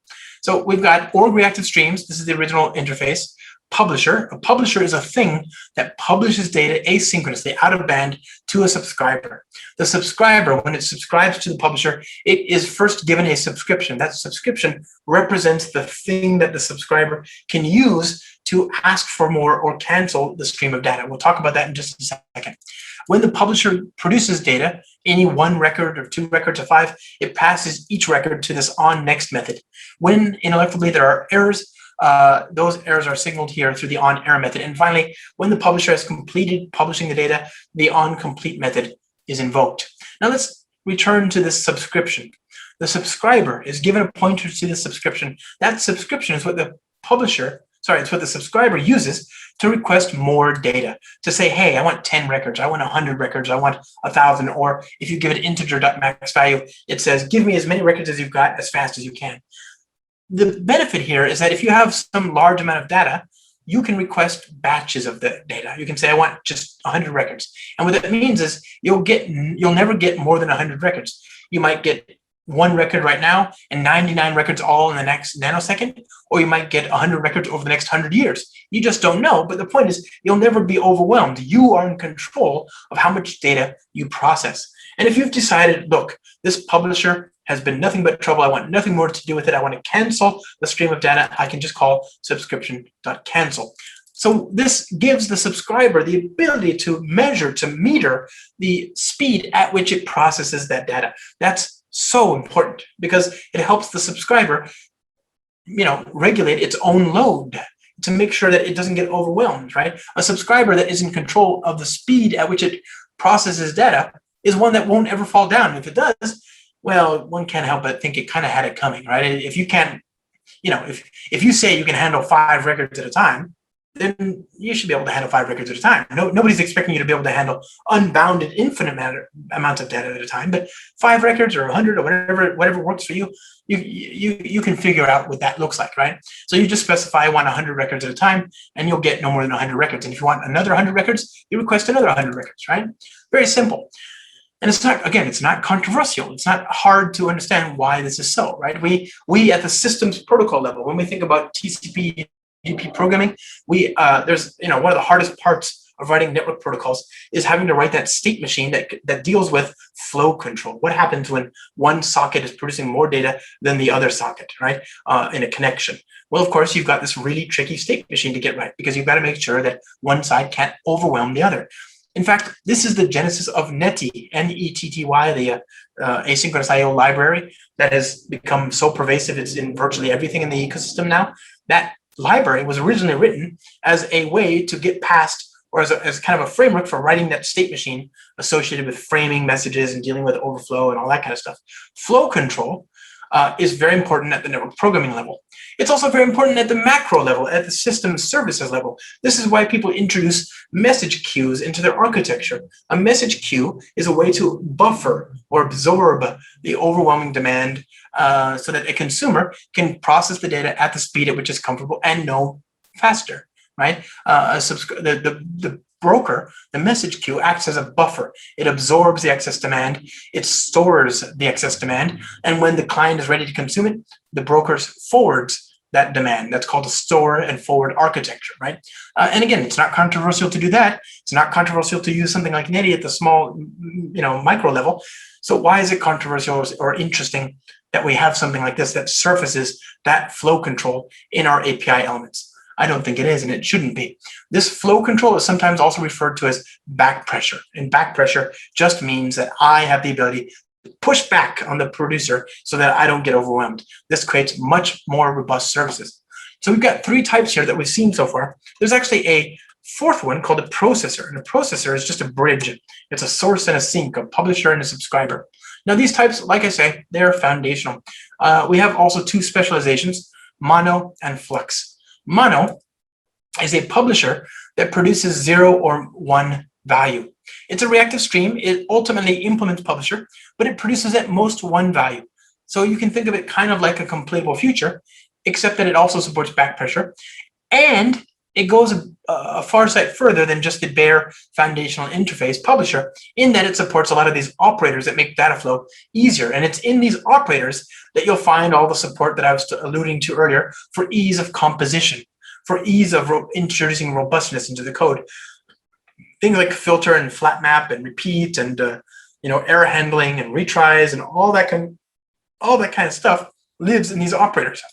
Speaker 2: So we've got org reactive streams. This is the original interface. Publisher. A publisher is a thing that publishes data asynchronously out of band to a subscriber. The subscriber, when it subscribes to the publisher, it is first given a subscription. That subscription represents the thing that the subscriber can use to ask for more or cancel the stream of data. We'll talk about that in just a second. When the publisher produces data, any 1 record or 2 records or 5, it passes each record to this onNext method. When ineluctably there are errors, those errors are signaled here through the onError method. And finally, when the publisher has completed publishing the data, the onComplete method is invoked. Now let's return to this subscription. The subscriber is given a pointer to the subscription. That subscription is what the it's what the subscriber uses to request more data, to say, hey, I want 10 records, I want 100 records, I want 1,000, or if you give it integer.max value, it says, give me as many records as you've got as fast as you can. The benefit here is that if you have some large amount of data, you can request batches of the data. You can say, I want just 100 records. And what that means is you'll never get more than 100 records. You might get 1 record right now and 99 records all in the next nanosecond, or you might get 100 records over the next 100 years. You just don't know. But the point is, you'll never be overwhelmed. You are in control of how much data you process. And if you've decided, look, this publisher has been nothing but trouble, I want nothing more to do with it, I want to cancel the stream of data, I can just call subscription.cancel. So this gives the subscriber the ability to measure, to meter the speed at which it processes that data. That's so important because it helps the subscriber, regulate its own load to make sure that it doesn't get overwhelmed, right? A subscriber that is in control of the speed at which it processes data is one that won't ever fall down. If it does, well, one can't help but think it kind of had it coming, right? If you can't, if you say you can handle 5 records at a time, then you should be able to handle 5 records at a time. Nobody's expecting you to be able to handle unbounded, infinite amounts of data at a time. But 5 records or 100 or whatever works for you, you can figure out what that looks like, right? So you just specify I want 100 records at a time, and you'll get no more than 100 records. And if you want another 100 records, you request another 100 records, right? Very simple. And it's not controversial. It's not hard to understand why this is so, right? We at the systems protocol level, when we think about TCP UDP programming, there's one of the hardest parts of writing network protocols is having to write that state machine that deals with flow control. What happens when one socket is producing more data than the other socket, right? In a connection. Well, of course, you've got this really tricky state machine to get right because you've got to make sure that one side can't overwhelm the other. In fact, this is the genesis of Netty, N-E-T-T-Y, the asynchronous I/O library that has become so pervasive. It's in virtually everything in the ecosystem now. That library was originally written as a way to get past, or as kind of a framework for writing that state machine associated with framing messages and dealing with overflow and all that kind of stuff. Flow control is very important at the network programming level. It's also very important at the macro level, at the system services level. This is why people introduce message queues into their architecture. A message queue is a way to buffer or absorb the overwhelming demand so that a consumer can process the data at the speed at which is comfortable and no faster, right? The broker, the message queue, acts as a buffer. It absorbs the excess demand, it stores the excess demand, and when the client is ready to consume it, the broker forwards that demand. That's called a store and forward architecture, right? And again, it's not controversial to do that. It's not controversial to use something like Netty at the small, micro level. So why is it controversial or interesting that we have something like this that surfaces that flow control in our API elements? I don't think it is, and it shouldn't be. This flow control is sometimes also referred to as back pressure. And back pressure just means that I have the ability to push back on the producer so that I don't get overwhelmed. This creates much more robust services. So we've got 3 types here that we've seen so far. There's actually a 4th one called a processor. And a processor is just a bridge. It's a source and a sink, a publisher and a subscriber. Now, these types, like I say, they're foundational. We have also 2 specializations, mono and flux. Mono is a publisher that produces 0 or 1 value. It's a reactive stream. It ultimately implements publisher, but it produces at most 1 value. So you can think of it kind of like a completable future, except that it also supports back pressure. And it goes a far sight further than just the bare foundational interface publisher, in that it supports a lot of these operators that make data flow easier. And it's in these operators that you'll find all the support that I was alluding to earlier for ease of composition, for ease of introducing robustness into the code. Things like filter and flat map and repeat and error handling and retries and all that kind of stuff lives in these operators.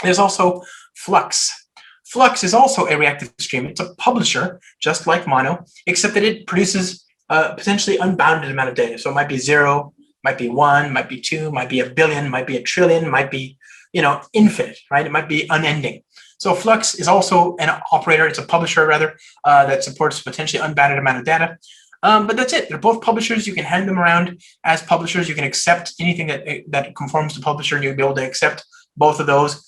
Speaker 2: There's also Flux. Flux is also a reactive stream. It's a publisher, just like Mono, except that it produces a potentially unbounded amount of data. So it might be 0, might be 1, might be 2, might be a billion, might be a trillion, might be, infinite, right? It might be unending. So Flux is also an operator. It's a publisher, rather, that supports potentially unbounded amount of data. But that's it. They're both publishers. You can hand them around as publishers. You can accept anything that conforms to publisher. You'll be able to accept both of those.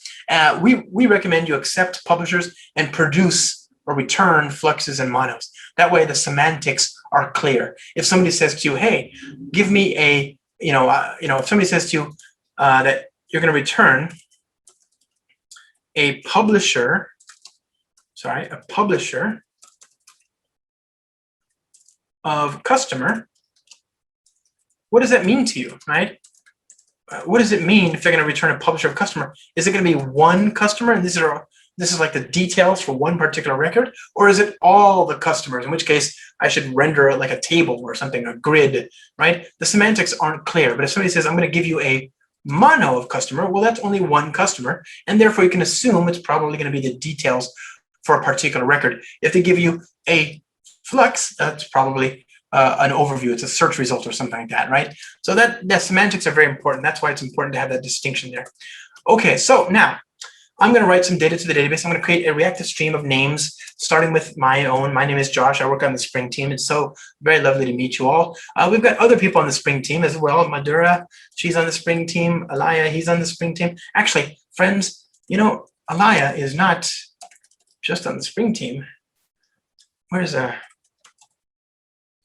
Speaker 2: We recommend you accept publishers and produce or return fluxes and monos. That way the semantics are clear. If somebody says to you, hey, give me a, if somebody says to you that you're going to return a publisher of customer, what does that mean to you, right? What does it mean if they're going to return a publisher of customer? Is it going to be one customer, and this is like the details for one particular record, or is it all the customers? In which case, I should render it like a table or something, a grid, right? The semantics aren't clear. But if somebody says, I'm going to give you a mono of customer, well, that's only one customer, and therefore you can assume it's probably going to be the details for a particular record. If they give you a flux, that's probably an overview. It's a search result or something like that, right? So that semantics are very important. That's why it's important to have that distinction there. Okay, so now I'm going to write some data to the database. I'm going to create a reactive stream of names, starting with my own. My name is Josh. I work on the Spring team. It's so very lovely to meet you all. We've got other people on the Spring team as well. Madura, she's on the Spring team. Alaya, he's on the Spring team. Actually, friends, Alaya is not just on the Spring team.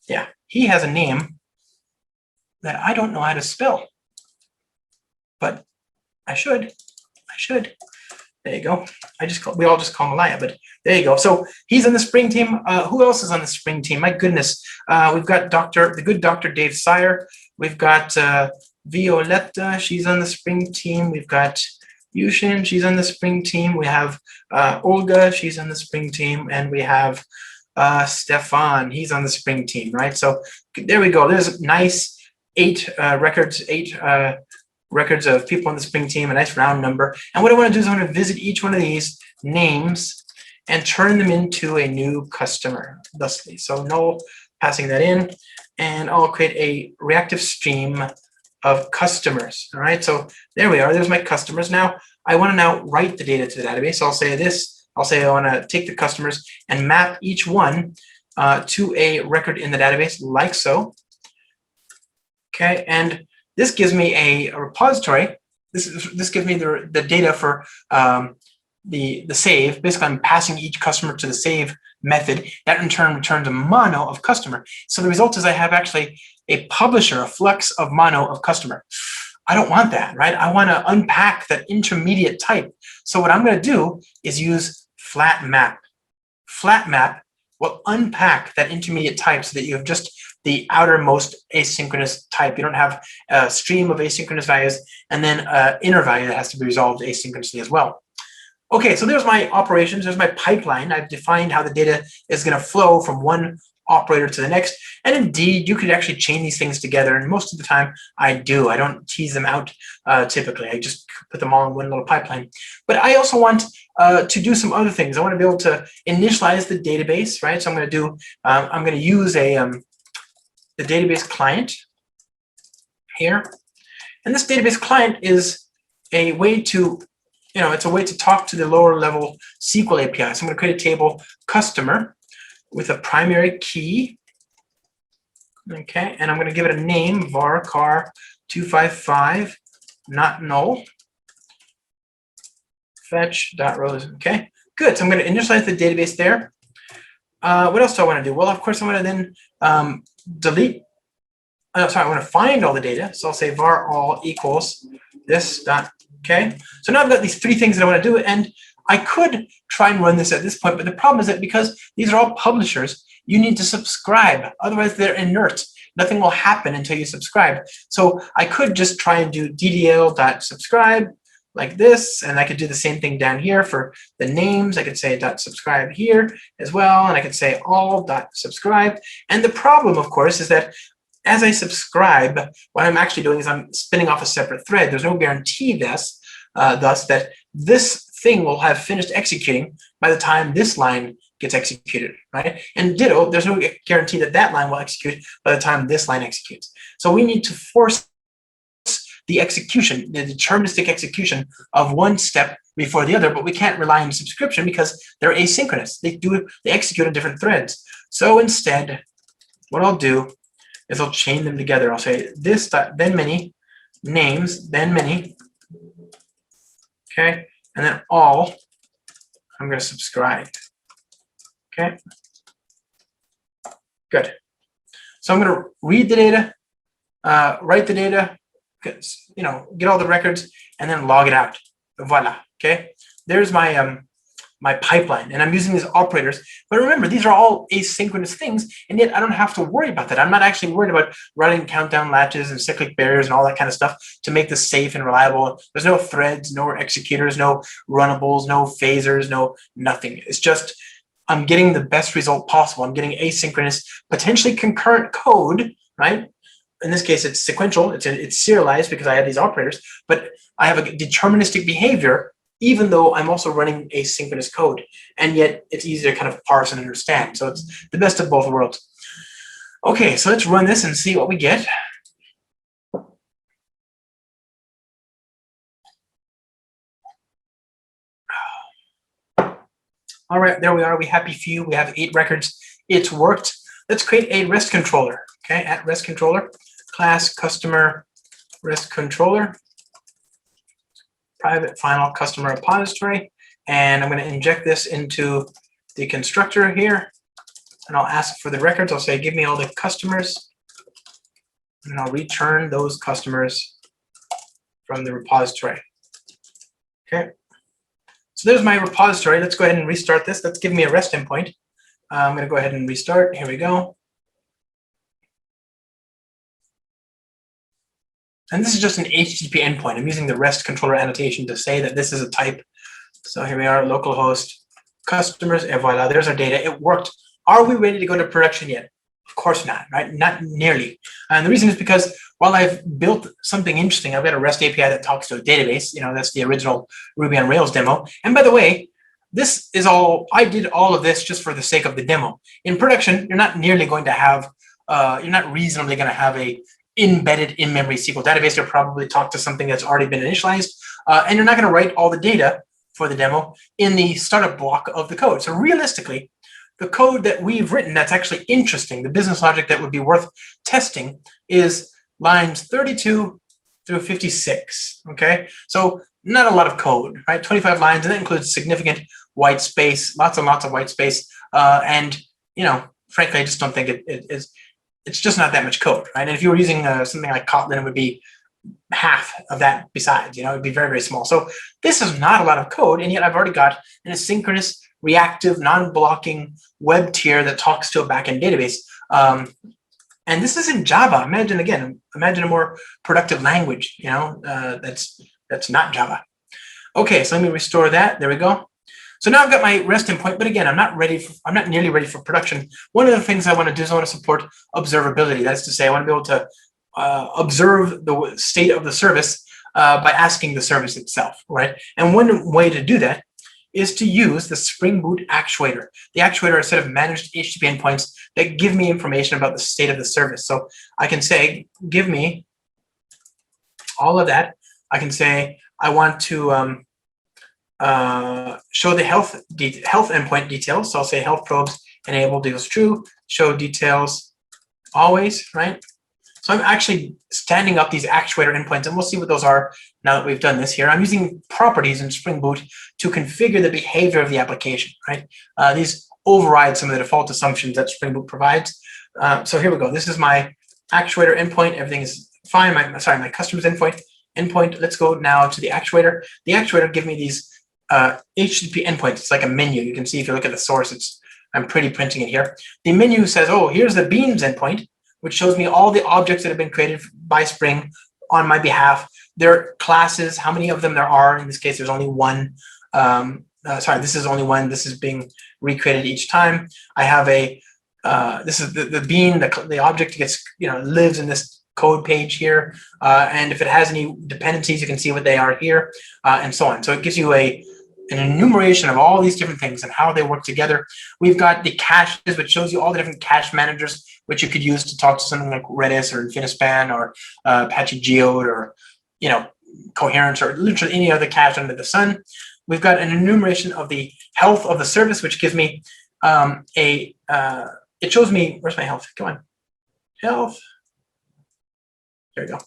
Speaker 2: Yeah, he has a name that I don't know how to spell, but I should. There you go. We all just call him Malaya, but there you go. So he's on the Spring team. Who else is on the Spring team? My goodness. We've got the good Dr. Dave Sire. We've got Violetta. She's on the Spring team. We've got Yushin. She's on the Spring team. We have Olga. She's on the Spring team. And we have Stefan. He's on the Spring team, right? So there we go. There's nice 8 records of people on the Spring team, a nice round number. And what I want to do is I want to visit each one of these names and turn them into a new customer, thusly. So no passing that in, and I'll create a reactive stream of customers. All right, so there we are. There's my customers. Now I want to now write the data to the database. I'll say this. I'll say I want to take the customers and map each one to a record in the database, like so. Okay, and this gives me a repository. This gives me the data for the save. Basically, I'm passing each customer to the save method. That in turn returns a mono of customer. So the result is I have actually a publisher, a flux of mono of customer. I don't want that, right? I want to unpack that intermediate type. So what I'm going to do is use flat map. Flat map will unpack that intermediate type so that you have just the outermost asynchronous type. You don't have a stream of asynchronous values and then an inner value that has to be resolved asynchronously as well. Okay, so there's my operations. There's my pipeline. I've defined how the data is going to flow from one operator to the next. And indeed, you could actually chain these things together. And most of the time, I do. I don't tease them out typically. I just put them all in one little pipeline. But I also want to do some other things. I want to be able to initialize the database, right? So I'm going to do. I'm going to use the database client here, and this database client is a way to, it's a way to talk to the lower level SQL API. So I'm going to create a table customer with a primary key. Okay, and I'm going to give it a name, var car 255 not null fetch.rows. Okay, good. So I'm going to initialize the database there. What else do I want to do? Well, of course, I'm going to then delete. I want to find all the data. So I'll say var all equals this dot. Okay, so now I've got these three things that I want to do, and I could try and run this at this point, but the problem is that because these are all publishers, you need to subscribe. Otherwise, they're inert. Nothing will happen until you subscribe. So I could just try and do ddl.subscribe like this, and I could do the same thing down here for the names. I could say .subscribe here as well, and I could say all.subscribe. And the problem, of course, is that as I subscribe, what I'm actually doing is I'm spinning off a separate thread. There's no guarantee thus that this thing will have finished executing by the time this line gets executed, right? And ditto, there's no guarantee that that line will execute by the time this line executes. So we need to force the execution, the deterministic execution of one step before the other, but we can't rely on subscription because they're asynchronous. They execute on different threads. So instead, what I'll do is I'll chain them together. I'll say this dot then many names, then many, okay, and then all. I'm going to subscribe. Okay, good. So I'm going to read the data, write the data, get all the records, and then log it out. Voila. Okay, there's my my pipeline, and I'm using these operators. But remember, these are all asynchronous things, and yet I don't have to worry about that. I'm not actually worried about running countdown latches and cyclic barriers and all that kind of stuff to make this safe and reliable. There's no threads, no executors, no runnables, no phasers, no nothing. It's just I'm getting the best result possible. I'm getting asynchronous, potentially concurrent code, right? In this case, it's sequential. It's serialized because I have these operators, but I have a deterministic behavior even though I'm also running asynchronous code, and yet it's easy to kind of parse and understand. So it's the best of both worlds. Okay, so let's run this and see what we get. All right, there we are. We happy few. We have 8 records. It's worked. Let's create a REST controller. Okay, at REST controller, class customer REST controller, private final customer repository, and I'm going to inject this into the constructor here, and I'll ask for the records. I'll say, give me all the customers, and I'll return those customers from the repository. Okay, so there's my repository. Let's go ahead and restart this. Let's give me a REST endpoint. I'm going to go ahead and restart. Here we go. And this is just an HTTP endpoint. I'm using the REST controller annotation to say that this is a type. So here we are, localhost customers, and voila, there's our data. It worked. Are we ready to go to production yet? Of course not, right? Not nearly. And the reason is because while I've built something interesting, I've got a REST API that talks to a database. That's the original Ruby on Rails demo. And by the way, this is all, I did all of this just for the sake of the demo. In production, you're not nearly going to have, you're not reasonably going to have a embedded in-memory SQL database. You'll probably talk to something that's already been initialized, and you're not going to write all the data for the demo in the startup block of the code. So realistically, the code that we've written that's actually interesting, the business logic that would be worth testing, is lines 32 through 56, okay? So not a lot of code, right? 25 lines, and that includes significant white space, lots and lots of white space, and, frankly, I just don't think it is. It's just not that much code, right? And if you were using something like Kotlin, it would be half of that besides, it would be very, very small. So this is not a lot of code, and yet I've already got an asynchronous, reactive, non-blocking web tier that talks to a backend database. And this is in Java. Imagine a more productive language, that's not Java. Okay, so let me restore that. There we go. So now I've got my REST endpoint, but again, I'm not nearly ready for production. One of the things I want to do is I want to support observability. That's to say, I want to be able to observe the state of the service by asking the service itself, right? And one way to do that is to use the Spring Boot actuator. The actuator is a set of managed HTTP endpoints that give me information about the state of the service. So I can say, give me all of that. I can say, I want to show the health endpoint details. So I'll say health probes enabled equals true, show details always, right? So I'm actually standing up these actuator endpoints, and we'll see what those are now that we've done this here. I'm using properties in Spring Boot to configure the behavior of the application, right? These override some of the default assumptions that Spring Boot provides. So here we go. This is my actuator endpoint. Everything is fine. My customer's endpoint. Let's go now to the actuator. The actuator give me these HTTP endpoints. It's like a menu. You can see if you look at the source, I'm pretty printing it here. The menu says, oh, here's the Beans endpoint, which shows me all the objects that have been created by Spring on my behalf. Their classes, how many of them there are. In this case, there's only one. This is only one. This is being recreated each time. I have this is the bean, the object gets, lives in this code page here. And if it has any dependencies, you can see what they are here, and so on. So it gives you an enumeration of all these different things and how they work together. We've got the caches, which shows you all the different cache managers which you could use to talk to something like Redis or Infinispan or Apache Geode or Coherence or literally any other cache under the sun. We've got an enumeration of the health of the service, which gives me it shows me, where's my health? Come on, health. There we go.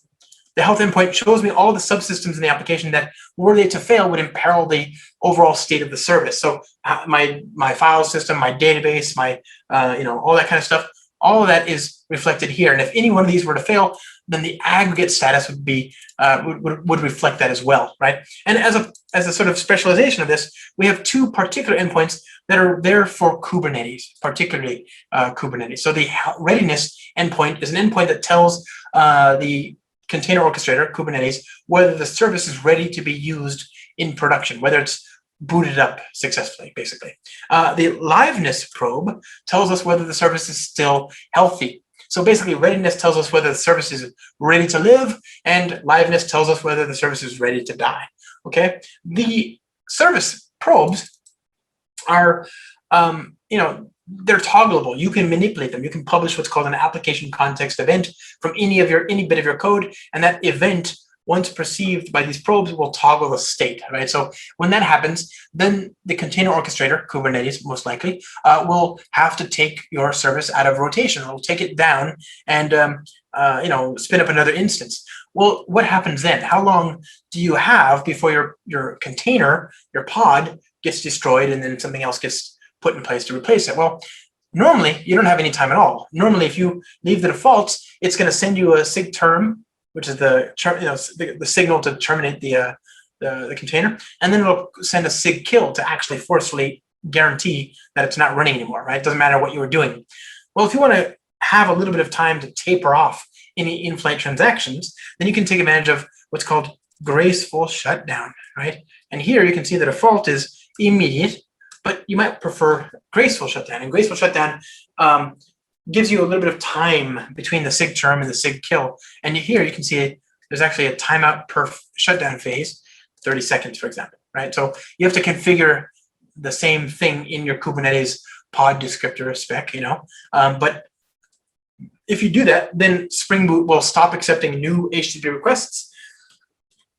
Speaker 2: The health endpoint shows me all the subsystems in the application that, were they to fail, would imperil the overall state of the service. So my file system, my database, my all that kind of stuff, all of that is reflected here. And if any one of these were to fail, then the aggregate status would be would reflect that as well, right? And as a sort of specialization of this, we have two particular endpoints that are there for Kubernetes, particularly Kubernetes. So the readiness endpoint is an endpoint that tells the container orchestrator, Kubernetes, whether the service is ready to be used in production, whether it's booted up successfully, basically. The liveness probe tells us whether the service is still healthy. So basically, readiness tells us whether the service is ready to live, and liveness tells us whether the service is ready to die. Okay, the service probes are, they're toggleable. You can manipulate them. You can publish what's called an application context event from any bit of your code, and that event, once perceived by these probes, will toggle the state, right? So when that happens, then the container orchestrator, Kubernetes most likely, will have to take your service out of rotation. It'll take it down and spin up another instance. Well, what happens then? How long do you have before your container, your pod, gets destroyed and then something else gets put in place to replace it? Well, normally you don't have any time at all. Normally, if you leave the defaults, it's going to send you a sig term, which is the signal to terminate the container, and then it'll send a sig kill to actually forcefully guarantee that it's not running anymore, right? It doesn't matter what you were doing. Well, if you want to have a little bit of time to taper off any in-flight transactions, then you can take advantage of what's called graceful shutdown, right? And here you can see the default is immediate, but you might prefer graceful shutdown. And graceful shutdown gives you a little bit of time between the sig term and the sig kill. And here you can see there's actually a timeout per shutdown phase, 30 seconds, for example, right? So you have to configure the same thing in your Kubernetes pod descriptor spec, but if you do that, then Spring Boot will stop accepting new HTTP requests,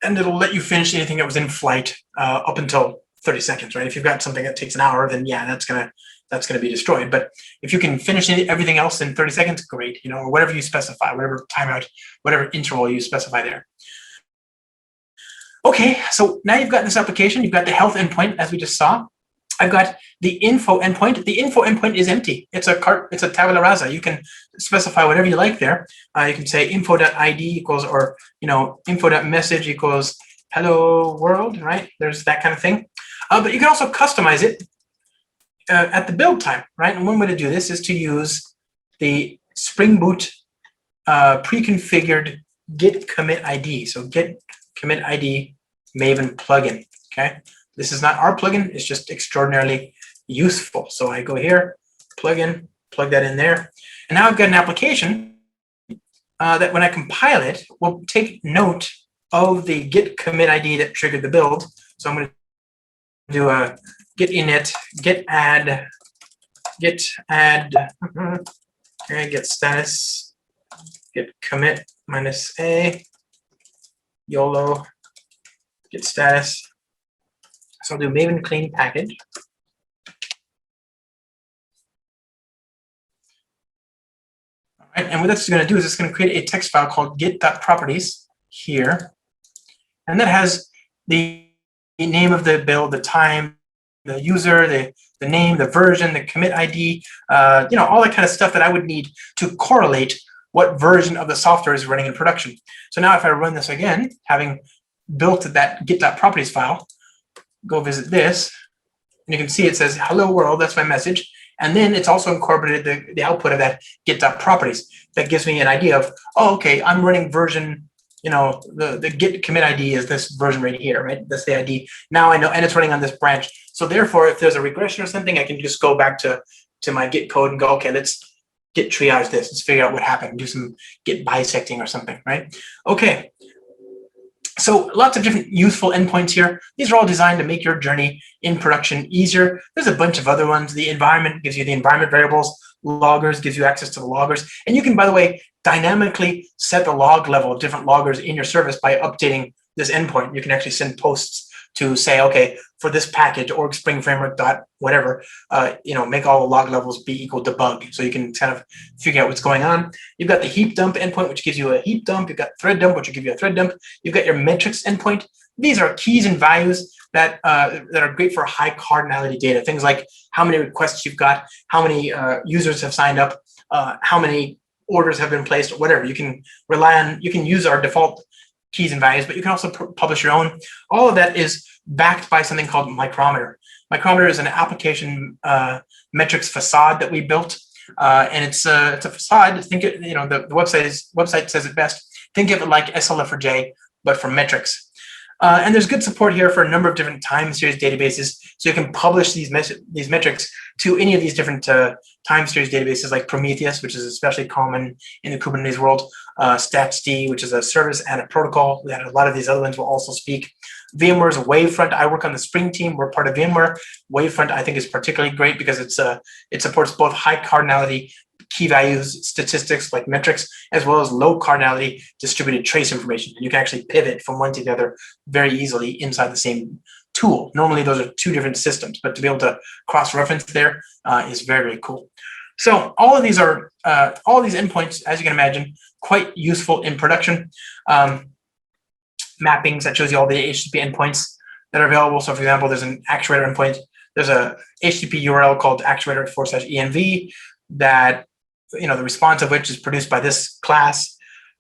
Speaker 2: and it'll let you finish anything that was in flight up until 30 seconds, right? If you've got something that takes an hour, then yeah, that's gonna be destroyed. But if you can finish everything else in 30 seconds, great, or whatever you specify, whatever timeout, whatever interval you specify there. Okay, so now you've got this application, you've got the health endpoint, as we just saw. I've got the info endpoint. The info endpoint is empty. It's a tabula rasa. You can specify whatever you like there. You can say info.id equals, or info.message equals hello world, right? There's that kind of thing. But you can also customize it at the build time, right? And one way to do this is to use the Spring Boot pre-configured git commit ID. So git commit ID Maven plugin, okay? This is not our plugin. It's just extraordinarily useful. So I go here, plugin, plug that in there. And now I've got an application that when I compile it, will take note of the git commit ID that triggered the build. So I'm going to do a git init, git add, okay, git status, git commit -a, YOLO, git status. So I'll do maven clean package. All right, and what that's going to do is it's going to create a text file called git.properties here. And that has the name of the build, the time, the user, the name, the version, the commit ID, all that kind of stuff that I would need to correlate what version of the software is running in production. So now if I run this again, having built that git.properties file, go visit this, and you can see it says, hello world, that's my message. And then it's also incorporated the output of that git.properties. That gives me an idea of, oh, okay, I'm running version, the git commit ID is this version right here, right? That's the ID. Now I know, and it's running on this branch. So therefore, if there's a regression or something, I can just go back to my git code and go, okay, let's git triage this. Let's figure out what happened. Do some git bisecting or something, right? Okay. So lots of different useful endpoints here. These are all designed to make your journey in production easier. There's a bunch of other ones. The environment gives you the environment variables. Loggers gives you access to the loggers. And you can, by the way, dynamically set the log level of different loggers in your service by updating this endpoint. You can actually send posts to say, okay, for this package, org spring framework dot whatever, make all the log levels be equal to bug. So you can kind of figure out what's going on. You've got the heap dump endpoint, which gives you a heap dump. You've got thread dump, which will give you a thread dump. You've got your metrics endpoint. These are keys and values that are great for high cardinality data. Things like how many requests you've got, how many users have signed up, how many orders have been placed, or whatever. You can you can use our default keys and values, but you can also publish your own. All of that is backed by something called Micrometer. Micrometer is an application metrics facade that we built, and it's a facade. Think it, the website says it best. Think of it like SLF4J, but for metrics. And there's good support here for a number of different time series databases, so you can publish these metrics to any of these different time series databases like Prometheus, which is especially common in the Kubernetes world, StatsD, which is a service and a protocol that a lot of these other ones will also speak. VMware's Wavefront. I work on the Spring team. We're part of VMware. Wavefront, I think, is particularly great because it supports both high cardinality key values statistics like metrics, as well as low cardinality distributed trace information. And you can actually pivot from one to the other very easily inside the same tool. Normally, those are two different systems, but to be able to cross-reference there is very, very cool. So all of these are all of these endpoints, as you can imagine, quite useful in production. Mappings that shows you all the HTTP endpoints that are available. So, for example, there's an actuator endpoint. There's a HTTP URL called actuator/env that the response of which is produced by this class,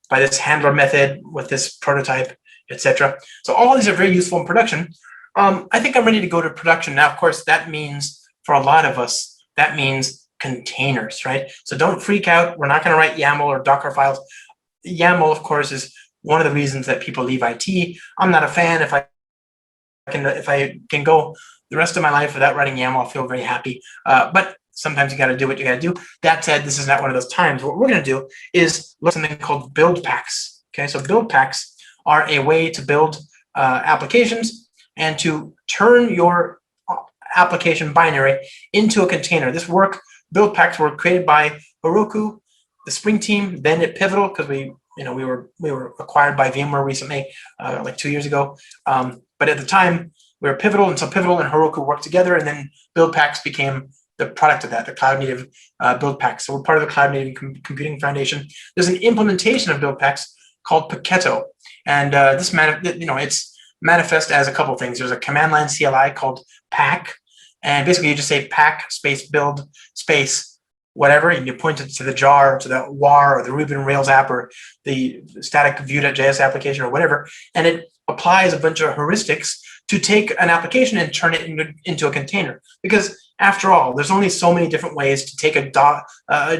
Speaker 2: by this handler method with this prototype, etc. So all of these are very useful in production. I think I'm ready to go to production now. Of course, that means for a lot of us, that means containers, right? So don't freak out. We're not going to write YAML or Docker files. YAML, of course, is one of the reasons that people leave IT. I'm not a fan. If I can go the rest of my life without writing YAML, I'll feel very happy. But sometimes you got to do what you got to do. That said, this is not one of those times. What we're going to do is look at something called build packs. Okay, so build packs are a way to build applications and to turn your application binary into a container. Build packs were created by Heroku, the Spring team, then at Pivotal, because we were acquired by VMware recently, like 2 years ago. But at the time, we were Pivotal, and so Pivotal and Heroku worked together, and then build packs became the product of that, the Cloud Native build packs. So we're part of the Cloud Native Computing Foundation. There's an implementation of build packs called Paketo, and it's manifest as a couple of things. There's a command line CLI called pack, and basically you just say pack space build space whatever, and you point it to the jar, to the WAR, or the Ruby on Rails app, or the static Vue.js application, or whatever, and it applies a bunch of heuristics to take an application and turn it into a container. Because after all, there's only so many different ways to take a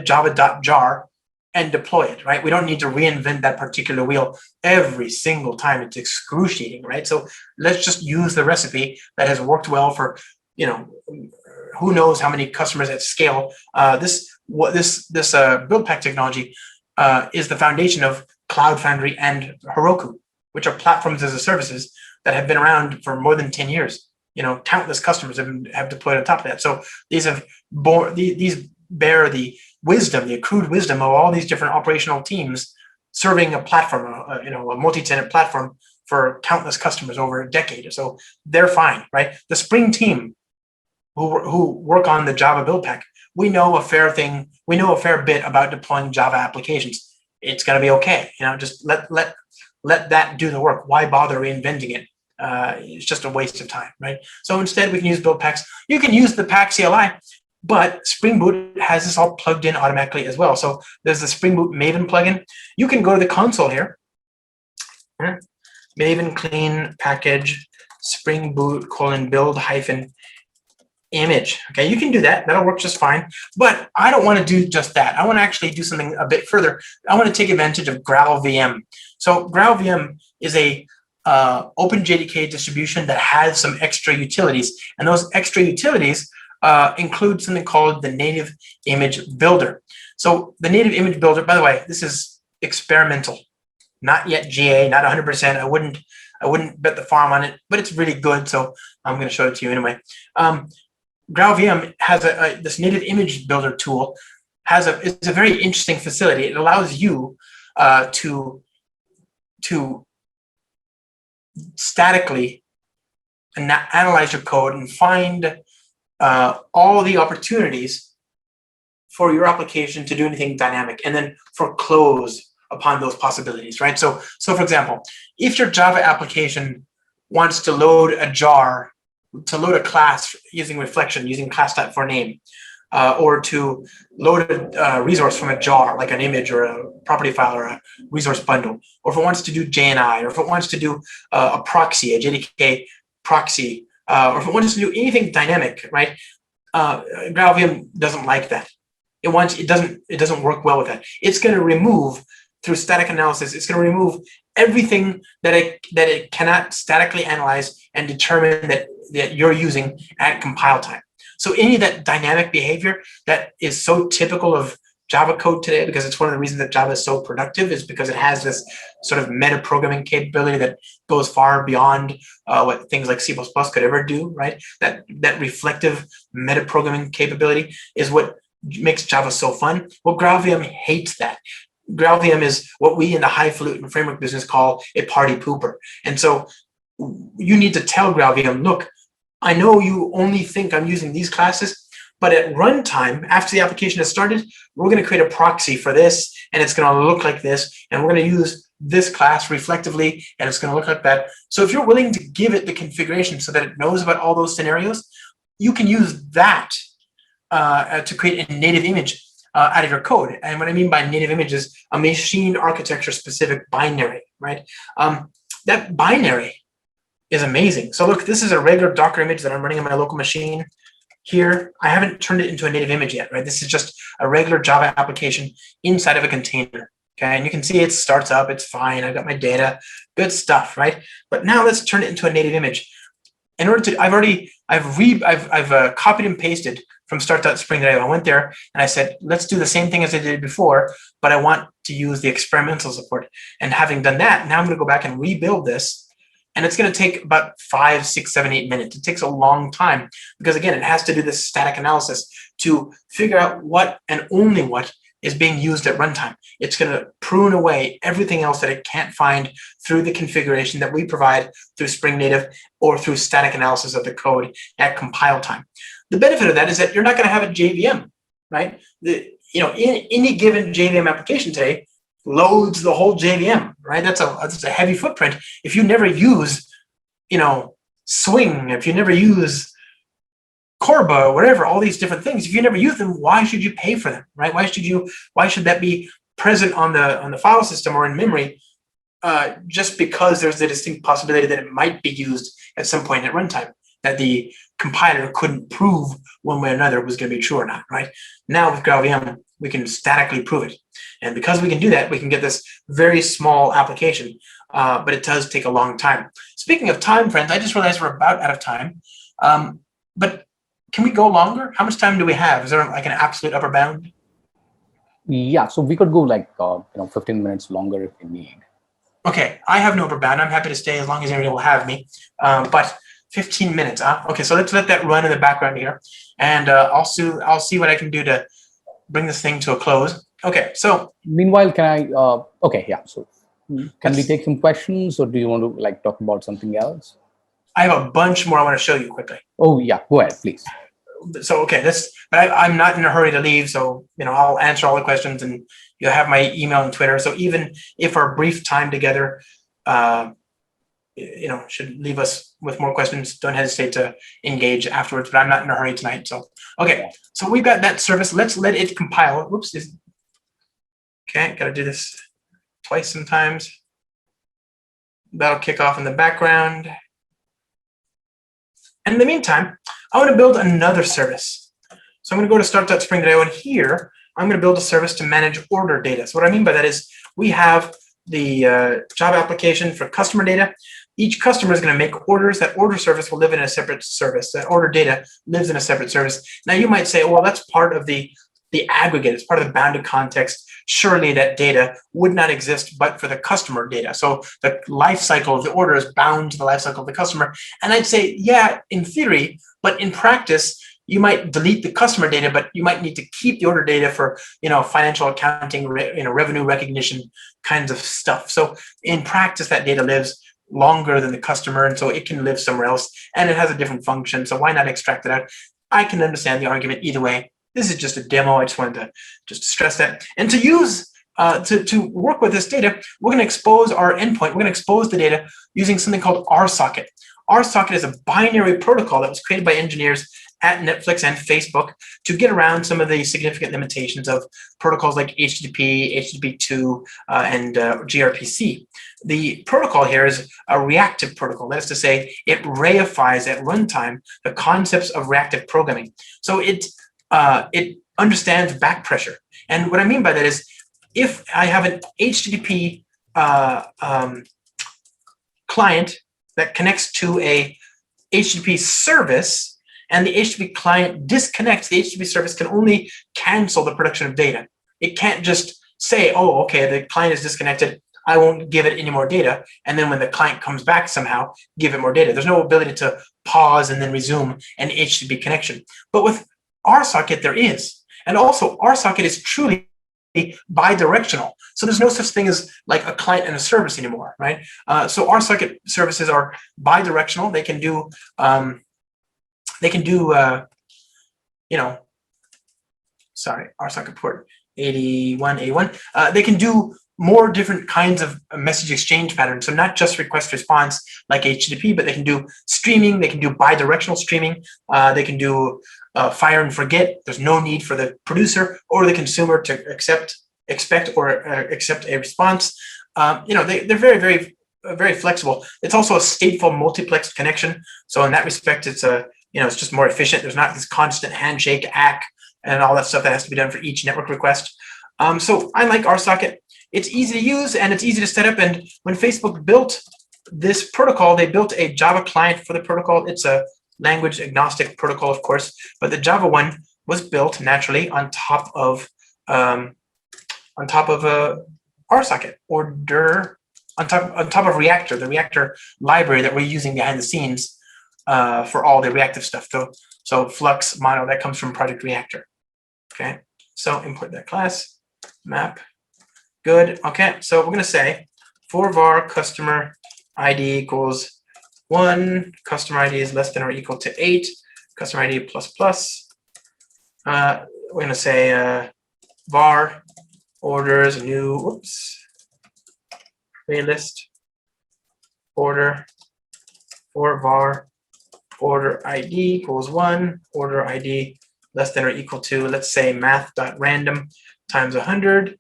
Speaker 2: java.jar and deploy it, right? We don't need to reinvent that particular wheel every single time. It's excruciating, right? So let's just use the recipe that has worked well for, who knows how many customers at scale. This build pack technology is the foundation of Cloud Foundry and Heroku, which are platforms as a services that have been around for more than 10 years. Countless customers have deployed on top of that. So these bear the accrued wisdom of all these different operational teams serving a platform, a multi-tenant platform for countless customers over a decade. So they're fine, right? The Spring team who work on the Java build pack, we know a fair bit about deploying Java applications. It's going to be okay. Just let that do the work. Why bother reinventing it? It's just a waste of time, right? So instead, we can use build packs. You can use the pack CLI, but Spring Boot has this all plugged in automatically as well. So there's the Spring Boot Maven plugin. You can go to the console here. Maven clean package Spring Boot :build -image. Okay, you can do that. That'll work just fine. But I don't want to do just that. I want to actually do something a bit further. I want to take advantage of GraalVM. So GraalVM is a OpenJDK distribution that has some extra utilities, and those extra utilities include something called the Native Image Builder. So the Native Image Builder, by the way, this is experimental, not yet GA, not 100%. I wouldn't bet the farm on it, but it's really good. So I'm going to show it to you anyway. GraalVM has this Native Image Builder tool. It's a very interesting facility. It allows you to statically analyze your code and find all the opportunities for your application to do anything dynamic, and then foreclose upon those possibilities, right? So for example, if your Java application wants to load a jar, to load a class using reflection, using class type for name, or to load a resource from a jar, like an image or a property file or a resource bundle, or if it wants to do JNI, or if it wants to do a proxy, a JDK proxy, or if it wants to do anything dynamic, right? GraalVM doesn't like that. It doesn't work well with that. It's going to remove, through static analysis, it's going to remove everything that it cannot statically analyze and determine that you're using at compile time. So any of that dynamic behavior that is so typical of Java code today, because it's one of the reasons that Java is so productive, is because it has this sort of meta programming capability that goes far beyond what things like C++ could ever do, right? That reflective meta programming capability is what makes Java so fun. Well, GraalVM hates that. GraalVM is what we in the highfalutin framework business call a party pooper. And so you need to tell GraalVM, look, I know you only think I'm using these classes, but at runtime, after the application has started, we're going to create a proxy for this, and it's going to look like this, and we're going to use this class reflectively, and it's going to look like that. So if you're willing to give it the configuration so that it knows about all those scenarios, you can use that to create a native image out of your code. And what I mean by native image is a machine architecture specific binary, right? That binary is amazing. So look, this is a regular Docker image that I'm running on my local machine. Here, I haven't turned it into a native image yet, right? This is just a regular Java application inside of a container. Okay, and you can see it starts up, it's fine. I've got my data, good stuff, right? But now let's turn it into a native image. In order to, I've copied and pasted from start.spring.io. I went there and I said, let's do the same thing as I did before, but I want to use the experimental support. And having done that, now I'm going to go back and rebuild this. And it's going to take about 5, 6, 7, 8 minutes. It takes a long time because, again, it has to do this static analysis to figure out what and only what is being used at runtime. It's going to prune away everything else that it can't find through the configuration that we provide through Spring Native or through static analysis of the code at compile time. The benefit of that is that you're not going to have a JVM, right? In any given JVM application today, loads the whole JVM, right? That's a heavy footprint. If you never use, Swing, if you never use Corba, whatever, all these different things, if you never use them, why should you pay for them, right? Why should that be present on the file system or in memory just because there's the distinct possibility that it might be used at some point at runtime, that the compiler couldn't prove one way or another was going to be true or not, right? Now with GraalVM, we can statically prove it. And because we can do that, we can get this very small application, but it does take a long time. Speaking of time, friends, I just realized we're about out of time. But can we go longer? How much time do we have? Is there like an absolute upper bound?
Speaker 1: Yeah, so we could go like 15 minutes longer if we need.
Speaker 2: Okay, I have no upper bound. I'm happy to stay as long as everybody will have me. But 15 minutes, huh? Okay, so let's let that run in the background here, and I'll see what I can do to bring this thing to a close. Okay, so
Speaker 1: Meanwhile, can I? Okay, yeah. So, can we
Speaker 2: Yes.
Speaker 1: take some questions, or do you want to like talk about something else?
Speaker 2: I have a bunch more I want to show you quickly.
Speaker 1: Oh, yeah. Go ahead, please.
Speaker 2: So okay, but I'm not in a hurry to leave, so I'll answer all the questions, and you'll have my email and Twitter. So even if our brief time together, should leave us with more questions, don't hesitate to engage afterwards. But I'm not in a hurry tonight. So okay, so we've got that service. Let's let it compile. Whoops. Okay, got to do this twice sometimes. That'll kick off in the background. And in the meantime, I want to build another service. So I'm going to go to start.spring.io, and here I'm going to build a service to manage order data. So what I mean by that is we have the job application for customer data. Each customer is going to make orders. That order service will live in a separate service. That order data lives in a separate service. Now you might say, well, that's part of the aggregate. It's part of the bounded context. Surely that data would not exist but for the customer data. So the life cycle of the order is bound to the life cycle of the customer. And I'd say, yeah, in theory, but in practice, you might delete the customer data, but you might need to keep the order data for financial accounting, revenue recognition kinds of stuff. So in practice, that data lives longer than the customer, and so it can live somewhere else, and it has a different function. So why not extract it out? I can understand the argument either way. This is just a demo. I just wanted to stress that. And to use to work with this data, we're going to expose our endpoint. We're going to expose the data using something called RSocket. RSocket is a binary protocol that was created by engineers at Netflix and Facebook to get around some of the significant limitations of protocols like HTTP, HTTP2, and gRPC. The protocol here is a reactive protocol. That is to say, it reifies at runtime the concepts of reactive programming. So it understands back pressure. And what I mean by that is, if I have an HTTP client that connects to a HTTP service, and the HTTP client disconnects, the HTTP service can only cancel the production of data. It can't just say, oh, okay, the client is disconnected, I won't give it any more data. And then when the client comes back somehow, give it more data. There's no ability to pause and then resume an HTTP connection. But with RSocket, there is. And also, RSocket is truly bidirectional. So there's no such thing as like a client and a service anymore, right? So RSocket services are bidirectional. They can do RSocket port 81A1. They can do more different kinds of message exchange patterns. So not just request response like HTTP, but they can do streaming. They can do bidirectional streaming. They can do fire and forget. There's no need for the producer or the consumer to expect a response. They're very, very, very flexible. It's also a stateful multiplexed connection. So in that respect, it's it's just more efficient. There's not this constant handshake, ACK, and all that stuff that has to be done for each network request. So I like RSocket. It's easy to use and it's easy to set up. And when Facebook built this protocol, they built a Java client for the protocol. It's a language agnostic protocol, of course, but the Java one was built naturally on top of RSocket order, on top of Reactor, the Reactor library that we're using behind the scenes for all the reactive stuff. So Flux, Mono, that comes from Project Reactor. Okay, so import that class, map, good. Okay, so we're going to say for var customer ID equals 1, customer ID is less than or equal to 8, customer ID plus plus. We're going to say var orders new, playlist order for var order ID equals 1, order ID less than or equal to, let's say math.random times 100,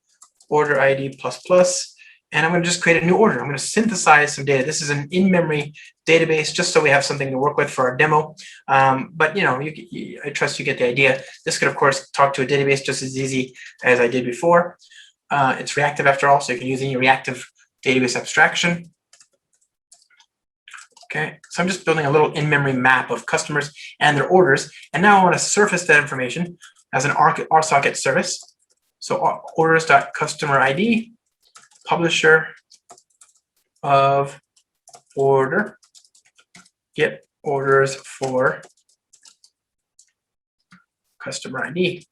Speaker 2: order ID plus plus, and I'm going to just create a new order. I'm going to synthesize some data. This is an in-memory database, just so we have something to work with for our demo. But I trust you get the idea. This could, of course, talk to a database just as easy as I did before. It's reactive after all, so you can use any reactive database abstraction. Okay, so I'm just building a little in-memory map of customers and their orders, and now I want to surface that information as an RSocket service. So orders.customer_ID, publisher of order, get orders for customer ID.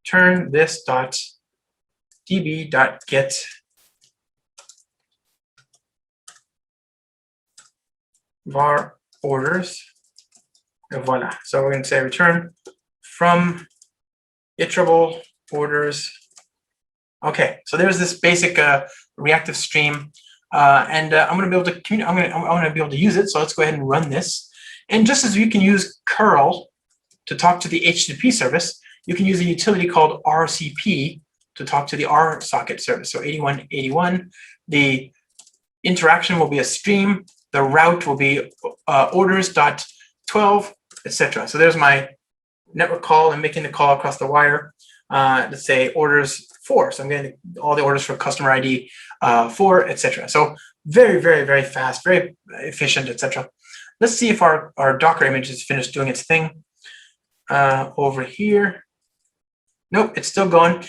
Speaker 2: Turn this dot db.get var orders, and voila. So we're going to say return from iterable orders. Okay, so there's this basic reactive stream, and I'm going to be able to communicate. I'm going to be able to use it. So let's go ahead and run this. And just as you can use curl to talk to the HTTP service, you can use a utility called RCP to talk to the RSocket service. So 8181, the interaction will be a stream. The route will be orders.12, etc. So there's my network call. I'm making the call across the wire. Let's say orders 4. So I'm getting all the orders for customer ID 4, etc. So very, very, very fast, very efficient, etc. Let's see if our Docker image is finished doing its thing. Over here. Nope, it's still going.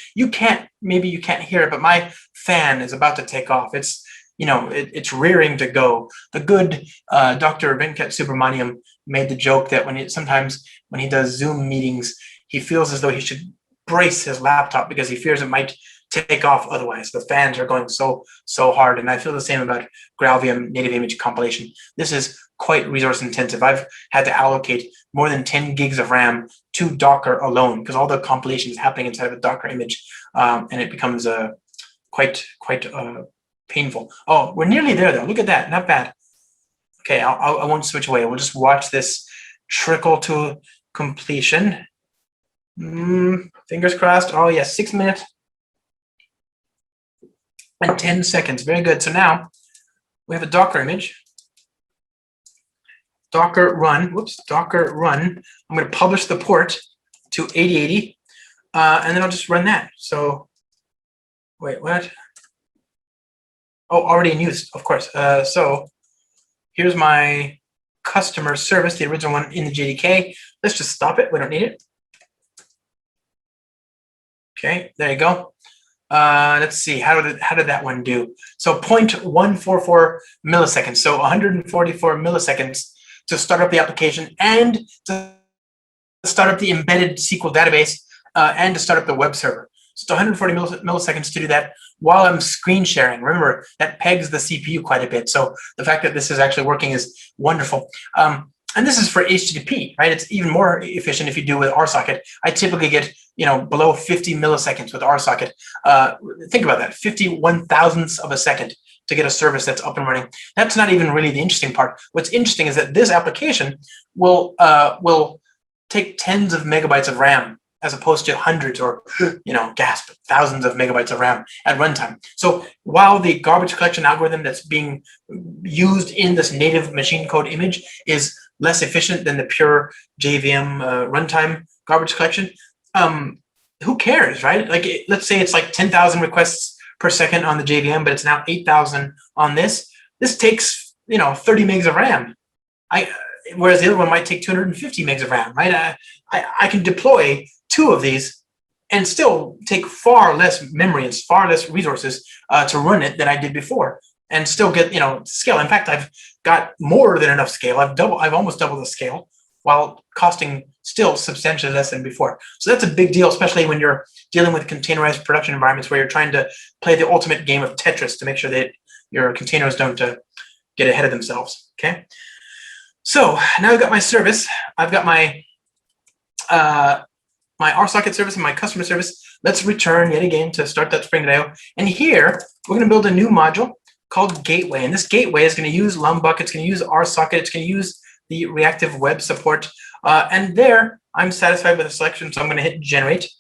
Speaker 2: Maybe you can't hear it, but my fan is about to take off. It's, it's rearing to go. The good Dr. Venkat Subramaniam made the joke that sometimes when he does Zoom meetings, he feels as though he should brace his laptop because he fears it might take off otherwise. The fans are going so hard, and I feel the same about Graalvm native image compilation. This is quite resource intensive. I've had to allocate more than 10 gigs of RAM to Docker alone because all the compilation is happening inside of a Docker image, and it becomes quite painful. Oh, we're nearly there though. Look at that, not bad. Okay, I won't switch away. We'll just watch this trickle to completion. Fingers crossed. Oh yes, 6 minutes and 10 seconds. Very good. So now we have a Docker image. Docker run. I'm going to publish the port to 8080, and then I'll just run that. So, wait, what? Oh, already in use, of course. So here's my customer service, the original one in the JDK. Let's just stop it. We don't need it. Okay, there you go. Let's see, how did that one do? So 0.144 milliseconds, so 144 milliseconds to start up the application and to start up the embedded SQL database and to start up the web server. So 140 milliseconds to do that while I'm screen sharing. Remember, that pegs the CPU quite a bit. So the fact that this is actually working is wonderful. And this is for HTTP, right? It's even more efficient if you do with RSocket. I typically get, below 50 milliseconds with RSocket. Think about that, 51 thousandths of a second to get a service that's up and running. That's not even really the interesting part. What's interesting is that this application will take tens of megabytes of RAM as opposed to hundreds or, gasp, thousands of megabytes of RAM at runtime. So while the garbage collection algorithm that's being used in this native machine code image is less efficient than the pure JVM runtime garbage collection, who cares, right? Like, let's say it's like 10,000 requests per second on the JVM, but it's now 8,000 on this. This takes, 30 megs of RAM. Whereas the other one might take 250 megs of RAM, right? I can deploy 2 of these and still take far less memory and far less resources to run it than I did before, and still get scale. In fact, I've got more than enough scale. I've almost doubled the scale while costing still substantially less than before. So that's a big deal, especially when you're dealing with containerized production environments where you're trying to play the ultimate game of Tetris to make sure that your containers don't get ahead of themselves. Okay. So now I've got my service. I've got my my RSocket service and my customer service. Let's return yet again to start that Spring.io. And here we're going to build a new module called Gateway. And this Gateway is going to use Lombok. It's going to use RSocket. It's going to use the reactive web support. And there, I'm satisfied with the selection, so I'm going to hit generate.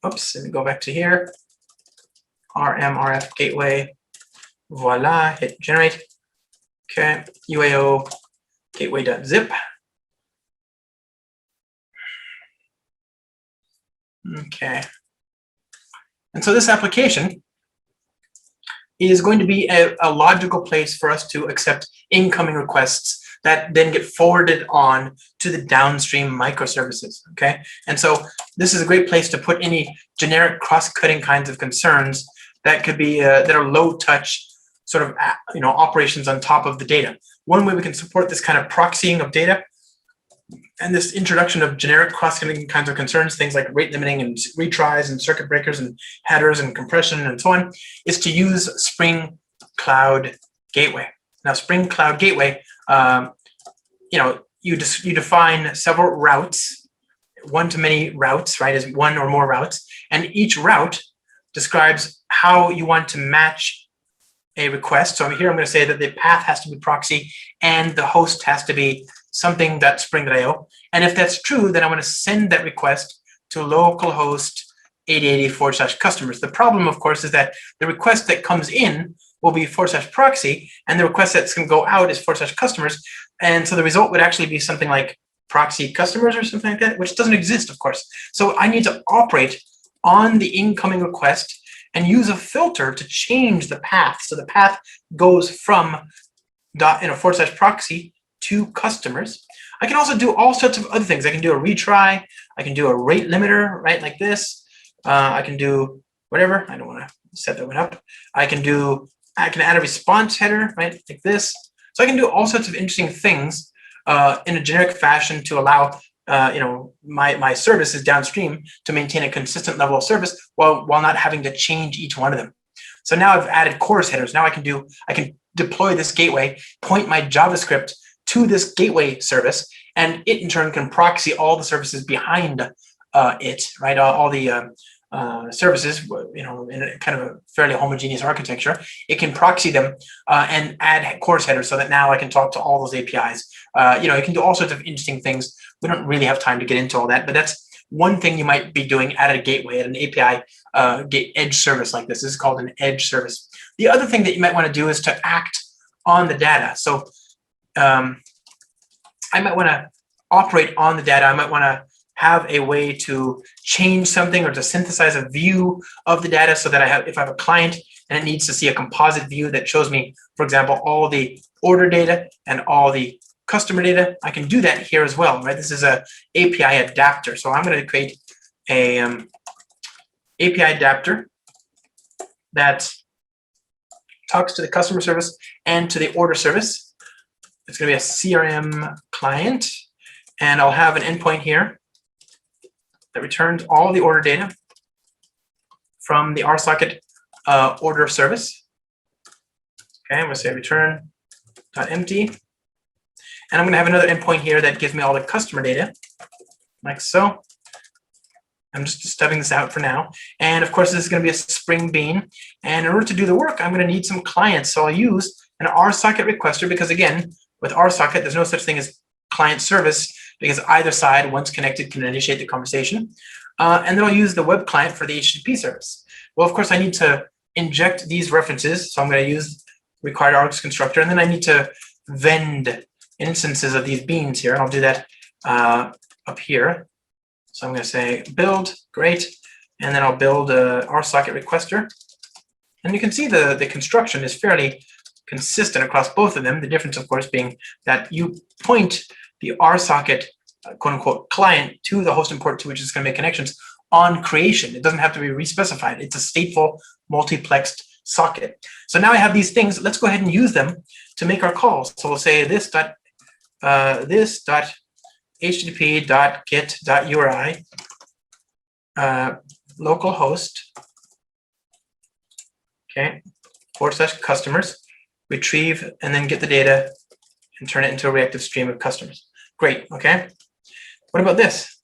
Speaker 2: Oops, let me go back to here. RMRF Gateway. Voila, hit generate. Okay, UAO gateway.zip. Okay. And so this application is going to be a logical place for us to accept incoming requests that then get forwarded on to the downstream microservices, okay? And so this is a great place to put any generic cross-cutting kinds of concerns that could be, that are low-touch sort of, operations on top of the data. One way we can support this kind of proxying of data and this introduction of generic cross-cutting kinds of concerns, things like rate limiting and retries and circuit breakers and headers and compression and so on, is to use Spring Cloud Gateway. Now, Spring Cloud Gateway, you define several routes, one-to-many routes, right, as one or more routes, and each route describes how you want to match a request. So here I'm going to say that the path has to be proxy and the host has to be something.spring.io. And if that's true, then I want to send that request to localhost 8080/customers. The problem, of course, is that the request that comes in will be /proxy, and the request that's going to go out is /customers. And so the result would actually be something like proxy customers or something like that, which doesn't exist, of course. So I need to operate on the incoming request and use a filter to change the path. So the path goes from /proxy to customers. I can also do all sorts of other things. I can do a retry. I can do a rate limiter, right, like this. I can do whatever. I don't want to set that one up. I can add a response header, right, like this. So I can do all sorts of interesting things in a generic fashion to allow my services downstream to maintain a consistent level of service while not having to change each one of them. So now I've added chorus headers. Now I can deploy this gateway, point my JavaScript to this gateway service, and it in turn can proxy all the services behind it, right? All the services, in a kind of a fairly homogeneous architecture. It can proxy them and add chorus headers so that now I can talk to all those APIs. It can do all sorts of interesting things. We don't really have time to get into all that, but that's one thing you might be doing at a gateway, at an API edge service like this. This is called an edge service. The other thing that you might want to do is to act on the data. So I might want to operate on the data. I might want to have a way to change something or to synthesize a view of the data so that if I have a client and it needs to see a composite view that shows me, for example, all the order data and all the customer data, I can do that here as well, right? This is a API adapter. So I'm going to create a API adapter that talks to the customer service and to the order service. It's going to be a CRM client, and I'll have an endpoint here that returns all the order data from the RSocket order service. Okay, I'm going to say return.empty. And I'm going to have another endpoint here that gives me all the customer data, like so. I'm just stubbing this out for now. And of course, this is going to be a Spring Bean. And in order to do the work, I'm going to need some clients. So I'll use an RSocket requester because, again, with RSocket, there's no such thing as client service because either side, once connected, can initiate the conversation. And then I'll use the web client for the HTTP service. Well, of course, I need to inject these references. So I'm going to use required args constructor, and then I need to vend instances of these beans here. And I'll do that up here. So I'm going to say build, great. And then I'll build a RSocket requester. And you can see the construction is fairly consistent across both of them. The difference, of course, being that you point the RSocket quote unquote client to the host and port to which it's going to make connections on creation. It doesn't have to be re-specified. It's a stateful multiplexed socket. So now I have these things. Let's go ahead and use them to make our calls. So we'll say this.http.get.uri localhost, okay, /customers, retrieve, and then get the data and turn it into a reactive stream of customers. Great, okay. What about this?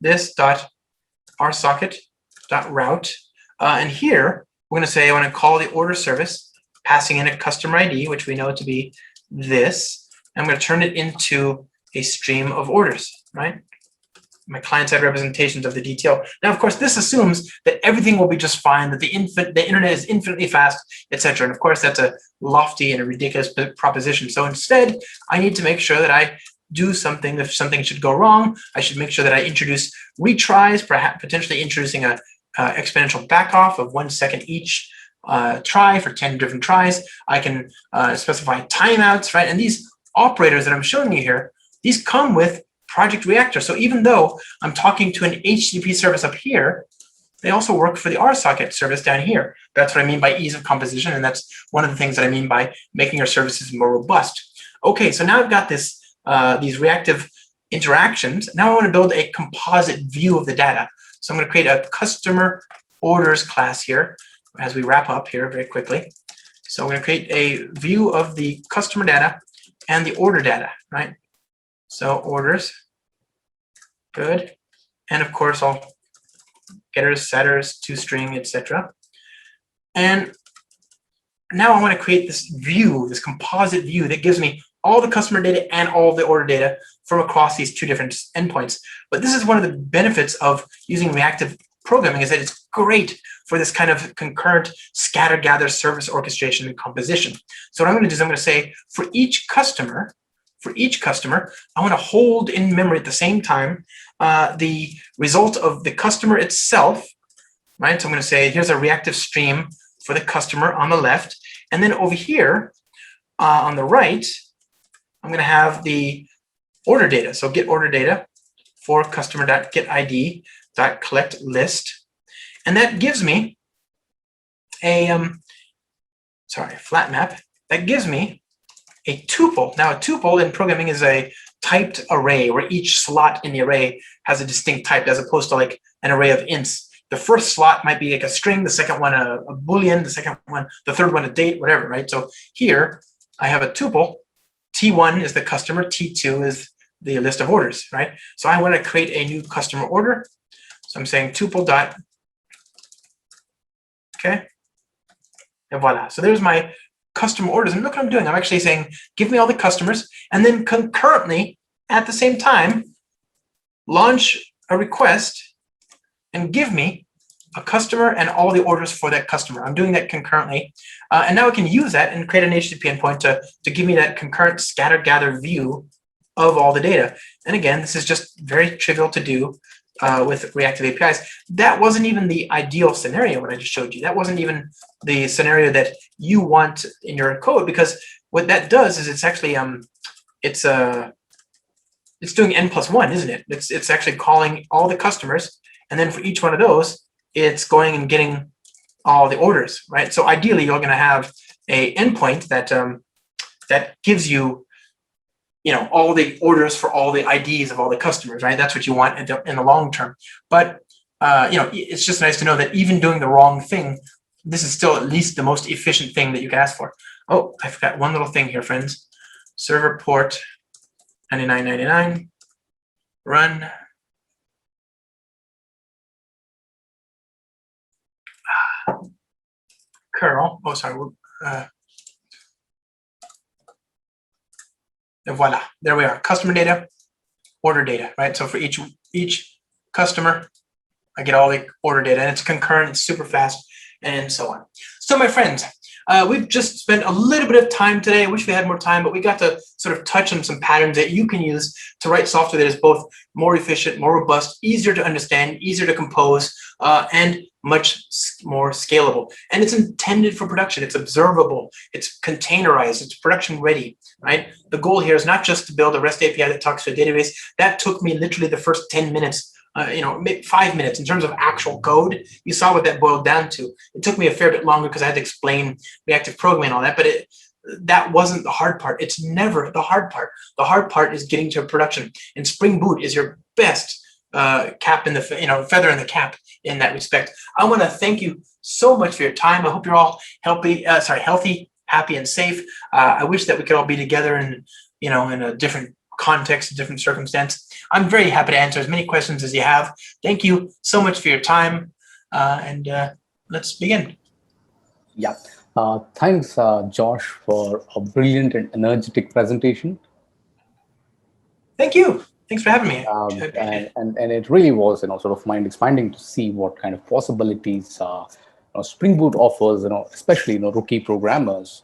Speaker 2: This.rsocket.route. And here, we're going to say I want to call the order service, passing in a customer ID, which we know to be this. I'm going to turn it into a stream of orders, right? My client-side representations of the DTL. Now, of course, this assumes that everything will be just fine, that the internet is infinitely fast, etc. And of course, that's a lofty and a ridiculous proposition. So instead, I need to make sure that I do something. If something should go wrong, I should make sure that I introduce retries, perhaps potentially introducing a exponential backoff of 1 second each try for 10 different tries. I can specify timeouts, right? And these operators that I'm showing you here, these come with Project Reactor. So even though I'm talking to an HTTP service up here, they also work for the RSocket service down here. That's what I mean by ease of composition, and that's one of the things that I mean by making our services more robust. Okay, so now I've got this these reactive interactions. Now I want to build a composite view of the data. So I'm going to create a customer orders class here as we wrap up here very quickly. So I'm going to create a view of the customer data and the order data, right? So orders, good. And of course, I'll getters, setters, toString, etc. And now I want to create this view, this composite view that gives me all the customer data and all the order data from across these two different endpoints. But this is one of the benefits of using reactive programming, is that it's great for this kind of concurrent scatter gather service orchestration and composition. So what I'm going to do is I'm going to say for each customer, I want to hold in memory at the same time the result of the customer itself, right? So I'm going to say here's a reactive stream for the customer on the left, and then over here on the right, I'm going to have the order data. So get order data for customer.getID.collect list, and that gives me a flat map. That gives me a tuple. Now, a tuple in programming is a typed array where each slot in the array has a distinct type, as opposed to like an array of ints. The first slot might be like a string, the second one a boolean, the third one a date, whatever, right? So here I have a tuple. T1 is the customer, T2 is the list of orders, right? So I want to create a new customer order. So I'm saying tuple dot, okay, and voila. So there's my customer orders, and look what I'm doing. I'm actually saying, give me all the customers, and then concurrently, at the same time, launch a request and give me a customer and all the orders for that customer. I'm doing that concurrently. And now I can use that and create an HTTP endpoint to give me that concurrent scatter gather view of all the data. And again, this is just very trivial to do with reactive APIs. That wasn't even the ideal scenario, what I just showed you. That wasn't even the scenario that you want in your code, because what that does is it's actually it's doing n+1, isn't it? It's actually calling all the customers, and then for each one of those, it's going and getting all the orders, right? So ideally, you're going to have a endpoint that that gives you, all the orders for all the IDs of all the customers, right? That's what you want in the long term. But it's just nice to know that even doing the wrong thing, this is still at least the most efficient thing that you can ask for. Oh, I forgot one little thing here, friends. Server port 9999, run. Curl. Oh, sorry. And voila, there we are. Customer data, order data, right? So for each customer, I get all the order data, and it's concurrent, it's super fast, and so on. So my friends, we've just spent a little bit of time today. I wish we had more time, but we got to sort of touch on some patterns that you can use to write software that is both more efficient, more robust, easier to understand, easier to compose, and much more scalable. And it's intended for production. It's observable. It's containerized. It's production ready, right? The goal here is not just to build a REST API that talks to a database. That took me literally the first 10 minutes, maybe 5 minutes in terms of actual code. You saw what that boiled down to. It took me a fair bit longer because I had to explain reactive programming and all that, but that wasn't the hard part. It's never the hard part. The hard part is getting to production. And Spring Boot is your best cap in the feather in the cap in that respect. I want to thank you so much for your time. I hope you're all healthy, happy, and safe. I wish that we could all be together in a different context, a different circumstance. I'm very happy to answer as many questions as you have. Thank you so much for your time, and let's begin.
Speaker 1: Yeah. Thanks, Josh, for a brilliant and energetic presentation.
Speaker 2: Thank you. Thanks for having me.
Speaker 1: And it really was, sort of mind expanding to see what kind of possibilities Spring Boot offers, especially rookie programmers,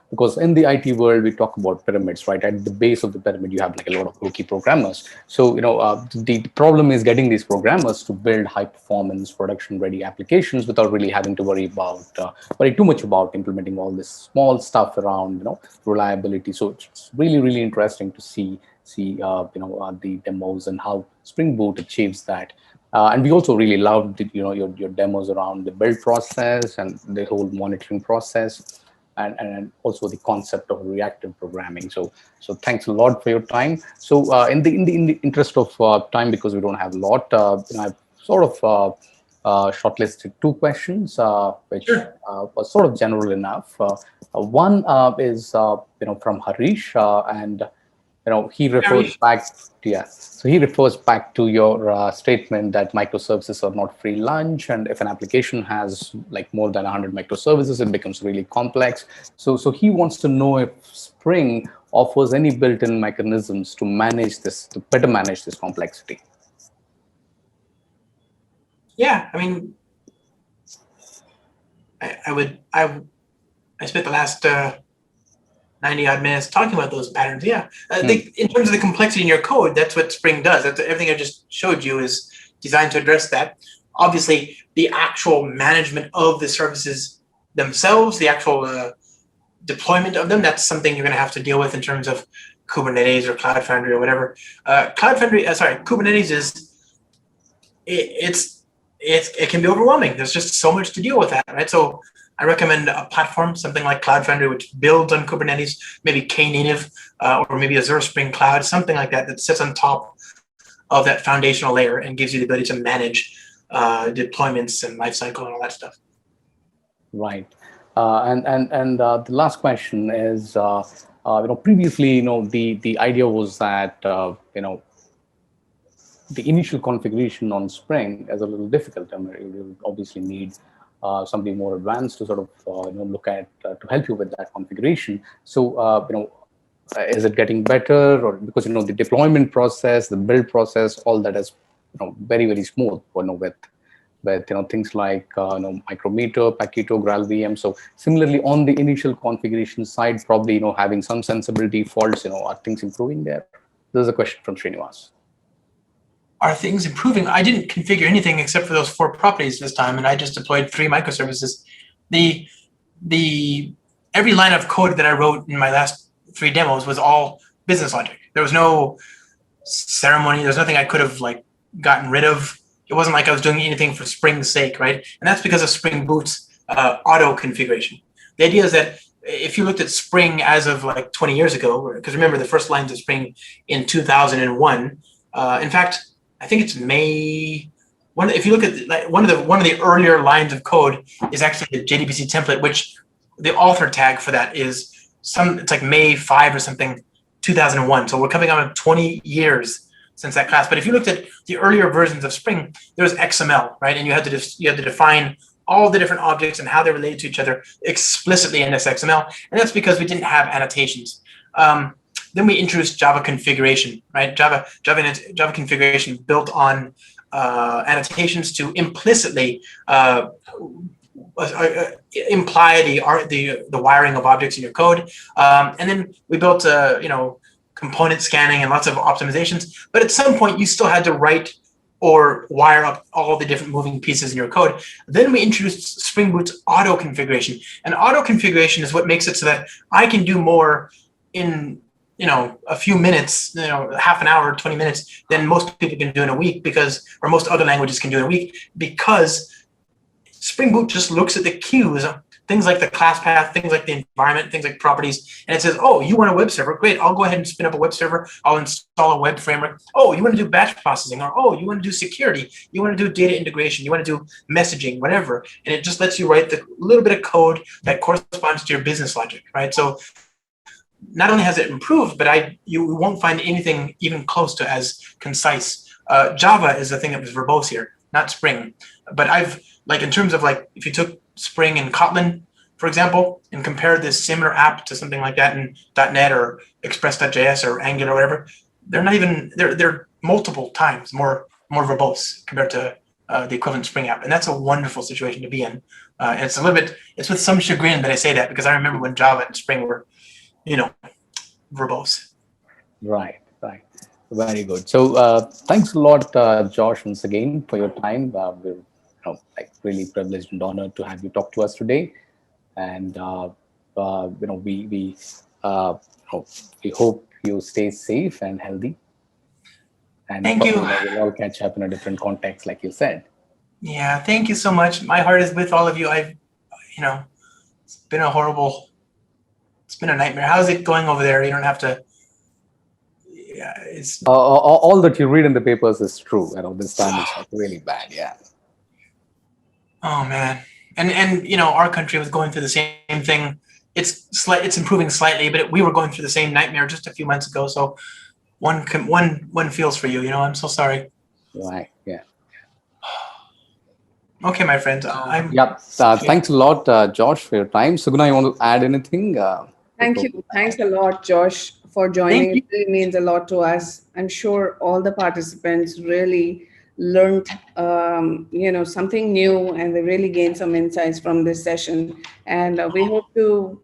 Speaker 1: because in the IT world we talk about pyramids, right? At the base of the pyramid, you have like a lot of rookie programmers. So the problem is getting these programmers to build high performance, production ready applications without really having to worry too much about implementing all this small stuff around reliability. So it's really interesting to see the demos and how Spring Boot achieves that. And we also really loved your demos around the build process and the whole monitoring process, and also the concept of reactive programming. So thanks a lot for your time. So in the interest of time, because we don't have a lot, I've sort of shortlisted two questions, which
Speaker 2: Sure.
Speaker 1: was sort of general enough. One is from Harish, and he refers
Speaker 2: Harish.
Speaker 1: back to, yeah, so he refers back to your statement that microservices are not free lunch, and if an application has like more than 100 microservices, it becomes really complex. So he wants to know if Spring offers any built-in mechanisms to better manage this complexity.
Speaker 2: Yeah, I mean, I spent the last 90 odd minutes talking about those patterns. Yeah. In terms of the complexity in your code, that's what Spring does. Everything I just showed you is designed to address that. Obviously, the actual management of the services themselves, the actual deployment of them, that's something you're going to have to deal with in terms of Kubernetes or Cloud Foundry or whatever. Kubernetes it can be overwhelming. There's just so much to deal with that, right? So I recommend a platform, something like Cloud Foundry, which builds on Kubernetes, maybe Knative, or maybe Azure Spring Cloud, something like that, that sits on top of that foundational layer and gives you the ability to manage deployments and lifecycle and all that stuff.
Speaker 1: Right. And the last question is, previously, the idea was that, the initial configuration on Spring is a little difficult. I mean, you obviously need somebody more advanced to sort of look at to help you with that configuration. So is it getting better, or because the deployment process, the build process, all that is very smooth, with things like Micrometer, Packito, GraalVM. So similarly on the initial configuration side, probably having some sensible defaults, are things improving there? This is a question from Srinivas.
Speaker 2: Are things improving? I didn't configure anything except for those 4 properties this time, and I just deployed 3 microservices. Every line of code that I wrote in my last 3 demos was all business logic. There was no ceremony. There's nothing I could have gotten rid of. It wasn't like I was doing anything for Spring's sake, right? And that's because of Spring Boot's auto configuration. The idea is that if you looked at Spring as of 20 years ago, because remember the first lines of Spring in 2001. In fact, I think it's May. If you look at one of the earlier lines of code is actually the JDBC template, which the author tag for that is it's like May 5 or something, 2001. So we're coming on 20 years since that class. But if you looked at the earlier versions of Spring, there was XML, right? And you had to define all the different objects and how they're related to each other explicitly in this XML. And that's because we didn't have annotations. Then we introduced Java configuration, right? Java configuration built on annotations to implicitly imply the wiring of objects in your code. And then we built component scanning and lots of optimizations. But at some point, you still had to write or wire up all the different moving pieces in your code. Then we introduced Spring Boot's auto configuration. And auto configuration is what makes it so that I can do more in a few minutes, half an hour, 20 minutes, than most people can do in a week, or most other languages can do in a week, because Spring Boot just looks at the queues, things like the class path, things like the environment, things like properties, and it says, oh, you want a web server? Great, I'll go ahead and spin up a web server. I'll install a web framework. Oh, you want to do batch processing, or oh, you want to do security, you want to do data integration, you want to do messaging, whatever. And it just lets you write the little bit of code that corresponds to your business logic, right? So not only has it improved, but you won't find anything even close to as concise. Java is the thing that was verbose here, not Spring. But in terms of if you took Spring and Kotlin, for example, and compared this similar app to something like that in .NET or Express.js or Angular or whatever, they're multiple times more verbose compared to the equivalent Spring app. And that's a wonderful situation to be in It's a little bit, it's with some chagrin that I say that because I remember when Java and Spring were, verbose.
Speaker 1: Right, right. Very good. So thanks a lot, Josh, once again for your time. We're like really privileged and honored to have you talk to us today. And uh, we hope you stay safe and healthy. And
Speaker 2: Thank you.
Speaker 1: we'll all catch up in a different context, like you said.
Speaker 2: Yeah, thank you so much. My heart is with all of you. It's been it's been a nightmare. How's it going over there? You don't have to. Yeah, it's.
Speaker 1: All that you read in the papers is true. This time it's like really bad. Yeah.
Speaker 2: Oh man, and our country was going through the same thing. It's improving slightly, but we were going through the same nightmare just a few months ago. So one feels for you. I'm so sorry.
Speaker 1: Right. Yeah.
Speaker 2: Okay, my friend.
Speaker 1: Thanks a lot, Josh, for your time. Suguna, you want to add anything?
Speaker 3: Thank you. Thanks a lot, Josh, for joining. It really means a lot to us. I'm sure all the participants really learned, something new, and they really gained some insights from this session. And we hope to,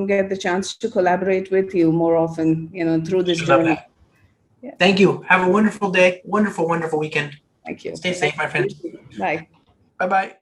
Speaker 3: get the chance to collaborate with you more often, through this journey.
Speaker 2: Yeah. Thank you. Have a wonderful day. Wonderful, wonderful weekend.
Speaker 3: Thank you.
Speaker 2: Stay safe, my friend.
Speaker 3: Bye.
Speaker 2: Bye-bye.